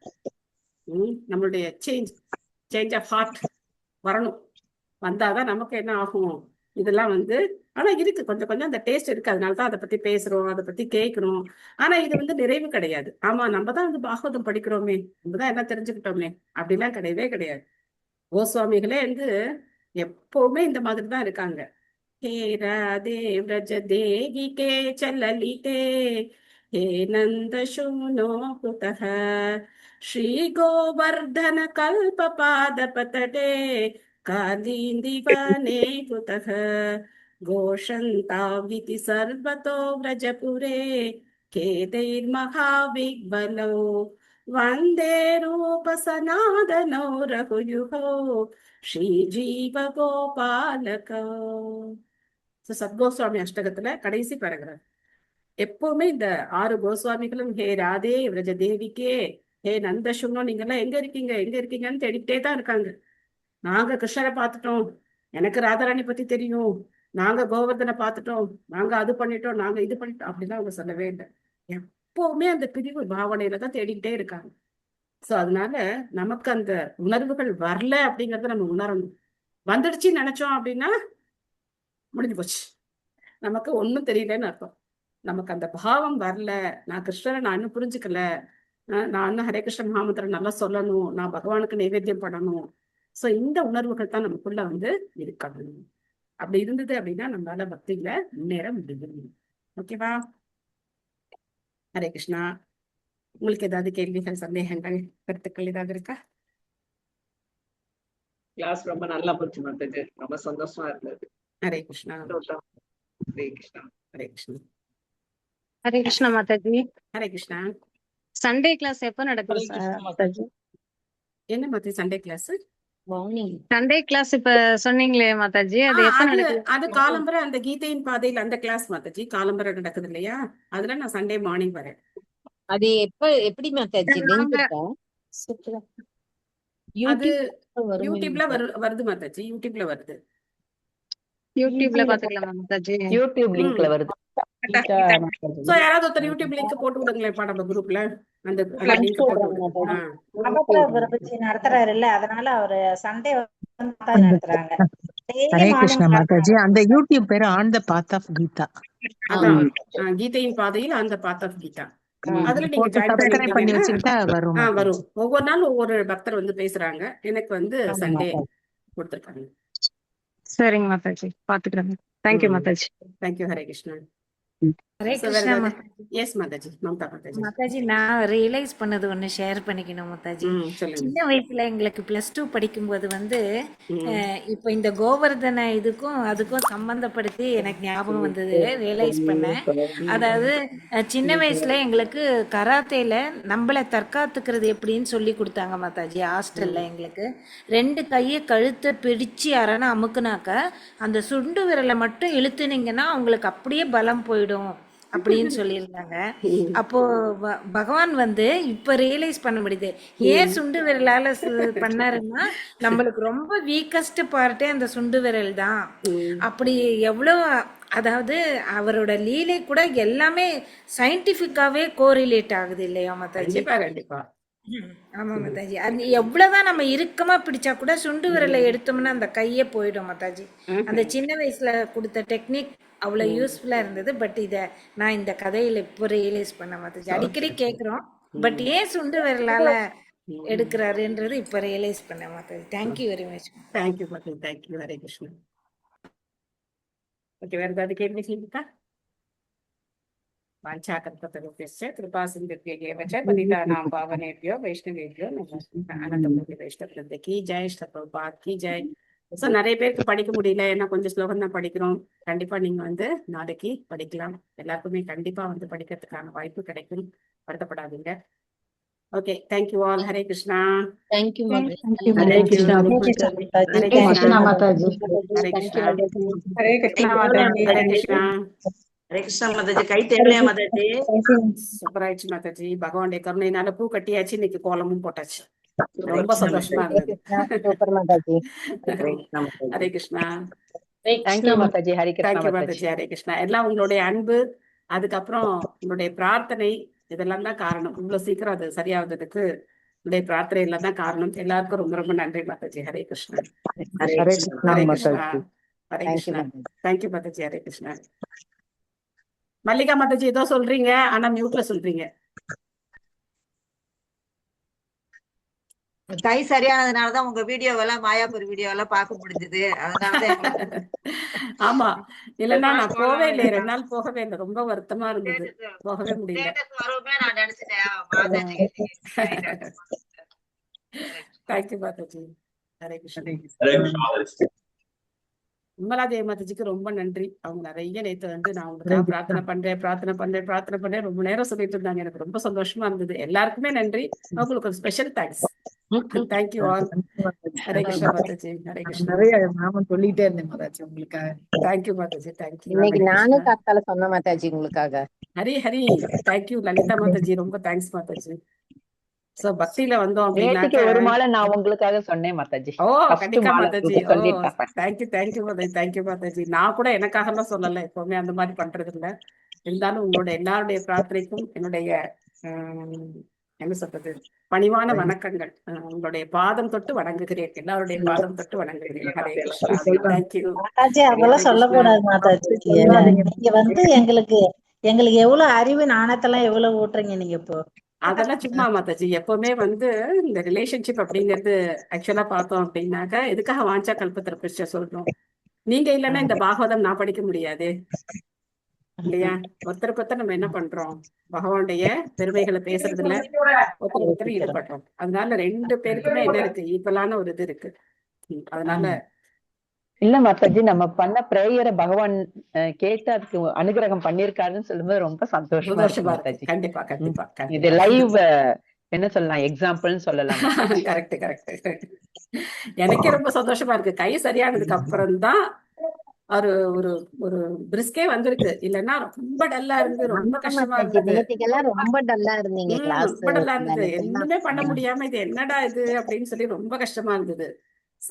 நம்மளுடைய சேஞ்ச் ஆஃப் ஹார்ட் வரணும். வந்தாதான் நமக்கு என்ன ஆகும்? இதெல்லாம் ஆனா இருக்கு, கொஞ்சம் கொஞ்சம் அந்த டேஸ்ட் இருக்கு. அதனாலதான் அதை பத்தி பேசுறோம், அதை பத்தி கேட்கிறோம். ஆனா இது நிறைவு கிடையாது. ஆமா, நம்ம தான் பாகவதம் படிக்கிறோமே, நம்ம தான் எல்லாம் தெரிஞ்சுக்கிட்டோமே, அப்படிலாம் கிடையவே கிடையாது. கோஸ்வாமிகளே எப்பவுமே இந்த மாதிரி தான் இருக்காங்க. ஹே ராதே व्रज देवी के चललिते हे नंद शूनो कुतः श्री गोवर्धन कल्प पाद पतटे कालींदी वने कुतः घोषन्ताविति सर्वतो व्रजपुरे केतैर्महाविग्बलो वन्दे रूप सनातनो रघुयुगो श्रीजीव गोपालको. சத்கோஸ்வாமி அஷ்டகத்துல கடைசி பேராகிராஃப். எப்பவுமே இந்த 6 கோஸ்வாமிகளும் ஹே ராதே விரஜ தேவிக்கே, ஹே நந்தசுனோ, நீங்க எல்லாம் எங்க இருக்கீங்கன்னு தேடிக்கிட்டே தான் இருக்காங்க. நாங்க கிருஷ்ணரை பார்த்துட்டோம், எனக்கு ராதாராணி பத்தி தெரியும், நாங்க கோவர்தனை பார்த்துட்டோம், நாங்க அது பண்ணிட்டோம், நாங்க இது பண்ணிட்டோம், அப்படிலாம் அவங்க சொல்லவே இல்லை. எப்பவுமே அந்த பிரிவு பாவனையில தான் தேடிக்கிட்டே இருக்காங்க. சோ அதனால நமக்கு அந்த உணர்வுகள் வரல அப்படிங்கறத நம்ம உணரணும். வந்துடுச்சுன்னு நினைச்சோம் அப்படின்னா முடிஞ்சு போச்சு, நமக்கு ஒன்னும் தெரியலன்னு அர்த்தம். நமக்கு அந்த பாவம் வரல, நான் கிருஷ்ணரை நான் இன்னும் புரிஞ்சுக்கல, நான் இன்னும் ஹரே கிருஷ்ண மகாமந்திரம் நல்லா சொல்லணும், நான் பகவானுக்கு நைவேத்தியம் பண்ணணும். சோ இந்த உணர்வுகள் தான் நமக்குள்ள இருக்கணும். அப்படி இருந்தது அப்படின்னா நம்மளால பக்தியில முன்னேற முடியும். ஓகேவா? ஹரே கிருஷ்ணா. உங்களுக்கு ஏதாவது கேள்விகள், சந்தேகங்கள், கருத்துக்கள் ஏதாவது இருக்கா? கிளாஸ் ரொம்ப நல்லா போச்சு மாதாஜி, ரொம்ப சந்தோஷமா இருந்தது. ஹரே கிருஷ்ணா. ஹரே கிருஷ்ணா. ஹரே கிருஷ்ணா. ஹரே கிருஷ்ணா மாதாஜி. ஹரே கிருஷ்ணா. சண்டே கிளாஸ் எப்ப நடக்குது மாதாஜி? என்ன மாதிரி சண்டே கிளாஸ்? சண்டே கிளாஸ் இப்ப சொன்னீங்களே மாதாஜி, அது எப்ப நடக்குது? அது காலம்பரை அந்த கீதையின் பாதையில் அந்த கிளாஸ் மாதாஜி காலம்பரை நடக்குது இல்லையா? அதுல நான் சண்டே மார்னிங் வரேன். அது எப்படி மாதாஜி? அது யூடியூப்ல வருது மாதாஜி, யூடியூப்ல வருது. யூடியூப்ல பாத்துக்கலாமா மாதாஜி? யூடியூப் லிங்க்ல வருது. சோ யாராவது ஒருத்தர் யூடியூப் லிங்க் போட்டு விடுங்களேப்பா நம்ம குரூப்ல. அந்த லிங்க் போட்டு விடுங்க. நடத்துறாரு இல்ல, அதனால அவரு சண்டே நடத்துறாங்க. ஹரே கிருஷ்ணா மாதாஜி, அந்த யூடியூப் பேரு on the path of Gita. அதான் கீதையின் பாதையில் on the path of Gita. அதுல நீங்க ஜாயின் பண்ணி வச்சுக்கிட்டா வரும். வரும். ஒவ்வொரு நாள் ஒவ்வொரு பக்தர் பேசுறாங்க. எனக்கு சண்டே கொடுத்திருக்காங்க. சரிங்க மாதாஜி, பாத்துக்கிறேன். தேங்க்யூ மாதாஜி. தேங்க்யூ. ஹரே கிருஷ்ணா. ஹரே கிருஷ்ணா மாதாஜி. எஸ் மாதாஜி. மம்தா மாதாஜி. மாதாஜி, நான் ரியலைஸ் பண்ணது ஒண்ணு ஷேர் பண்ணிக்கணும் மாதாஜி. சின்ன வயசுல எங்களுக்கு +2 படிக்கும்போது இப்ப இந்த கோவர்தன அதுக்கும் சம்பந்தப்படுத்தி எனக்கு ஞாபகம் வந்தது, ரியலைஸ் பண்ணேன். அதாவது சின்ன வயசுல எங்களுக்கு கராத்தேல நம்மள தற்காத்துக்கிறது எப்படின்னு சொல்லி கொடுத்தாங்க மாதாஜி. ஹாஸ்டல்ல எங்களுக்கு 2 கையை கழுத்தை பிடிச்சு அரணை அமுக்குனாக்க அந்த சுண்டு விரலை மட்டும் இழுத்துனீங்கன்னா அவங்களுக்கு அப்படியே பலம் போயிடும் அப்படின்னு சொல்லியிருந்தாங்க. அப்போ பகவான் இப்ப ரியலைஸ் பண்ண முடியுது, ஏன் சுண்டு விரலால பண்ணாருன்னா நம்மளுக்கு ரொம்ப வீக்கஸ்ட் பார்ட்டே அந்த சுண்டு விரல் தான். அப்படி எவ்வளவு, அதாவது அவரோட லீலை கூட எல்லாமே சயின்டிபிக்காவே கோரிலேட் ஆகுது இல்லையா மாதாஜி? கண்டிப்பா. ஆமா மாதாஜி. அது எவ்வளவுதான் நம்ம இறுக்கமா பிடிச்சா கூட சுண்டு விரலை எடுத்தோம்னா அந்த கையே போயிடும் மாதாஜி. அந்த சின்ன வயசுல கொடுத்த டெக்னிக் அவ்வளவு யூஸ்ஃபுல்லா இருந்தது. பட் நான் இந்த கதையில இப்போ ரியலைஸ் பண்ண மாதாஜி. அடிக்கடி கேக்குறோம், பட் ஏன் சுண்டு விரலால எடுக்கிறாருன்றது இப்ப ரியலைஸ் பண்ண Mataji. Thank you very much. Thank you மாதாஜி. தேங்க்யூ. ஹரே கிருஷ்ணா. ஓகே, வேற ஏதாவது கேள்வி இருக்கா? वाञ्छाकल्पतरुभ्यश्च कृपासिन्धुभ्यः च पतितानां पावनेभ्यो वैष्णवेभ्यो नमः. अनंतकोटि वैष्णव की जय, श्री प्रभुपाद की जय. ஸோ நிறைய பேருக்கு படிக்க முடியல, ஏன்னா கொஞ்சம் ஸ்லோகம் தான் படிக்கிறோம். கண்டிப்பா நீங்க நாளைக்கு படிக்கலாம். எல்லாருக்குமே கண்டிப்பா படிக்கிறதுக்கான வாய்ப்பு கிடைக்கும், வருத்தப்படாதீங்க. Okay, thank you all. Hare Krishna. Thank you Hare Krishna. Hare Krishna மாதாஜி. ஹரே கிருஷ்ணா. ஹரே கிருஷ்ணா மாதாஜி. ஹரே கிருஷ்ணா. ஹரே கிருஷ்ணா மாதாஜி. கை தேவையா மாதாஜி? சூப்பராயிடுச்சு மாதாஜி. பகவானுடைய கருணையினால பூ கட்டியாச்சு, இன்னைக்கு கோலமும் போட்டாச்சு. ரொம்ப சந்தோஷமா இருந்தது. Super Mataji. Hare Krishna. Thank you Mataji. Hari Krishna thank you Mataji. Mataji. Hare Krishna. எல்லாம் உங்களுடைய அன்பு, அதுக்கப்புறம் உங்களுடைய பிரார்த்தனை, இதெல்லாம் தான் காரணம். இவ்வளவு சீக்கிரம் அது சரியாவதுக்கு உங்களுடைய பிரார்த்தனை எல்லாம் தான் காரணம். எல்லாருக்கும் ரொம்ப ரொம்ப நன்றி மாதாஜி. ஹரே கிருஷ்ணா. ஹரே ஹரே கிருஷ்ணா கிருஷ்ணா. மாதாஜி. ஹரே கிருஷ்ணா. தேங்க்யூ மாதாஜி. ஹரே கிருஷ்ணா. மல்லிகா மாதாஜி ஏதோ சொல்றீங்க, ஆனா மியூட்ல சொல்றீங்க. கை சரியானதுனாலதான் உங்க வீடியோவெல்லாம், மாயாபுரி வீடியோவெல்லாம் பார்க்க முடிஞ்சது. அதனாலதான் ஆமா, இல்லன்னா நான் போவே இல்லை. 2 நாள் போகவே இல்லை. ரொம்ப வருத்தமா இருந்தது, போகவே முடியல. வரவுமே நான் நினைச்சிட்டேன் மாதாஜி. தேங்க்யூ மாதாஜி. ஹரே கிருஷ்ணா. ஹரே கிருஷ்ணா. விமலாதேவி மாதாஜிக்கு ரொம்ப நன்றி. அவங்க நிறைய நேத்து வந்து நான் உங்களுக்காக பிரார்த்தனை பண்றேன் ரொம்ப நேரம் சொல்லிட்டு இருந்தாங்க. எனக்கு ரொம்ப சந்தோஷமா இருந்தது. எல்லாருக்குமே நன்றி. அவங்களுக்கு ஒரு special thanks. Thank you all. Hare Krishna மாதாஜி. ஹரே கிருஷ்ணா. நிறைய நானும் சொல்லிட்டே இருந்தேன் மாதாஜி உங்களுக்காக. தேங்க்யூ மாதாஜி. தேங்க்யூ. இன்னைக்கு நானும் காத்தால சொன்ன மாதாஜி உங்களுக்காக. ஹரி ஹரி. தேங்க்யூ லலிதா மாதாஜி. ரொம்ப தேங்க்ஸ் மாதாஜி. சோ பக்தியில வந்தோம் நேற்றுக்கு அப்படின்னாக்க, ஒரு மாலை நான் உங்களுக்காக சொன்னேன் மாதாஜி. ஓ First கண்டிப்பா மாலை மாதாஜி. ஓ சொல்லிட்டேன். தேங்க்யூ மாதாஜி. தேங்க்யூ மாதாஜி. நான் கூட எனக்காக எல்லாம் சொல்லல, எப்பவுமே அந்த மாதிரி பண்றது இல்ல. இருந்தாலும் உங்களோட எல்லாருடைய பிரார்த்தனைக்கும் என்னுடைய என்ன சொல்றது, பணிவான வணக்கங்கள். உங்களுடைய பாதம் தொட்டு வணங்குகிறேன். எல்லாருடைய பாதம் தொட்டு வணங்குகிறேன். ஹரே கிருஷ்ணா. தேங்க்யூ மாதாஜி. அதெல்லாம் சொல்லக்கூடாது மாதாஜி. நீங்க வந்து எங்களுக்கு எவ்வளவு அறிவு நாணத்தெல்லாம் எவ்வளவு ஊட்டுறீங்க நீங்க இப்போ. அதெல்லாம் சும்மா மாதாஜி. எப்பவுமே வந்து இந்த ரிலேஷன்ஷிப் அப்படிங்கிறது ஆக்சுவலா பார்த்தோம் அப்படின்னாக்க, எதுக்காக வாஞ்சா கல்பத்திரப்பிச்ச சொல்றோம். நீங்க இல்லைன்னா இந்த பாகவதம் நான் படிக்க முடியாது இல்லையா? ஒருத்தருக்கு ஒருத்தர் நம்ம என்ன பண்றோம், பகவானுடைய பெருமைகளை பேசுறதுல ஒருத்தர் ஈடுபடுறோம். அதனால 2 பேருக்குமே என்ன இருக்கு, ஈக்குவலான ஒரு இது இருக்கு. அதனால இல்ல மாதாஜி, நம்ம பண்ண பிரேயரை பகவான் கேட்டு அதுக்கு அனுகிரகம் பண்ணிருக்காருன்னு சொல்லும்போது ரொம்ப சந்தோஷமா இருக்கு மாதாஜி. கண்டிப்பா கண்டிப்பா. இது லைவ் என்ன சொல்லலாம், எக்ஸாம்பிள்னு சொல்லலாம். Correct correct. எனக்கே ரொம்ப சந்தோஷமா இருக்கு. கை சரியானதுக்கு அப்புறம் தான் ஒரு ஒரு ஒரு பிரிஸ்கே வந்திருக்கு. இல்லன்னா ரொம்ப டல்லா இருந்து ரொம்ப கஷ்டமா இருந்தது. நேத்திக்கெல்லாம் ரொம்ப டல்லா இருந்தீங்க கிளாஸ். ரொம்ப டல்லா இருந்தது. எதுவுமே பண்ண முடியாம இது என்னடா இது அப்படின்னு சொல்லி ரொம்ப கஷ்டமா இருந்தது.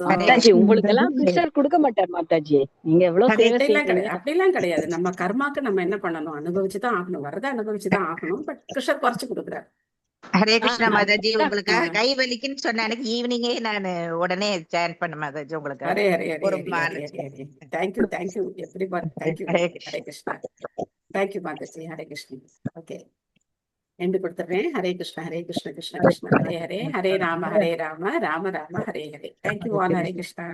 மாதாஜி உங்களுக்கு எல்லாம் பிரஷர் கொடுக்க மாட்டார் மாதாஜி. நீங்க எவ்வளவு சேவை செய்றீங்க. அப்படிலாம் கிடையாது. நம்ம கர்மாக்கு நம்ம என்ன பண்ணணும், அனுபவிச்சுதான் ஆகணும். வரத அனுபவிச்சுதான் ஆகணும். பட் பிரஷர் குறைச்சு கொடுக்குறாரு. ஹரே கிருஷ்ணா மாதாஜி. உங்களுக்காக கை வலிக்குன்னு சொன்ன எனக்கு ஈவினிங்கே நான் உடனே ஜாயின் பண்ண மாதாஜி. உங்களுக்கு Hare Hare Hare. Thank you everybody. Thank you. Hare Krishna. Thank you மாதாஜி. ஹரே கிருஷ்ணா. ஓகே, எண்டு கொடுத்துறேன். ஹரே கிருஷ்ணா கிருஷ்ண கிருஷ்ண ஹரே ஹரே, ஹரே ராம ராம ராம ஹரே ஹரே. Thank you all. ஹரே கிருஷ்ணா.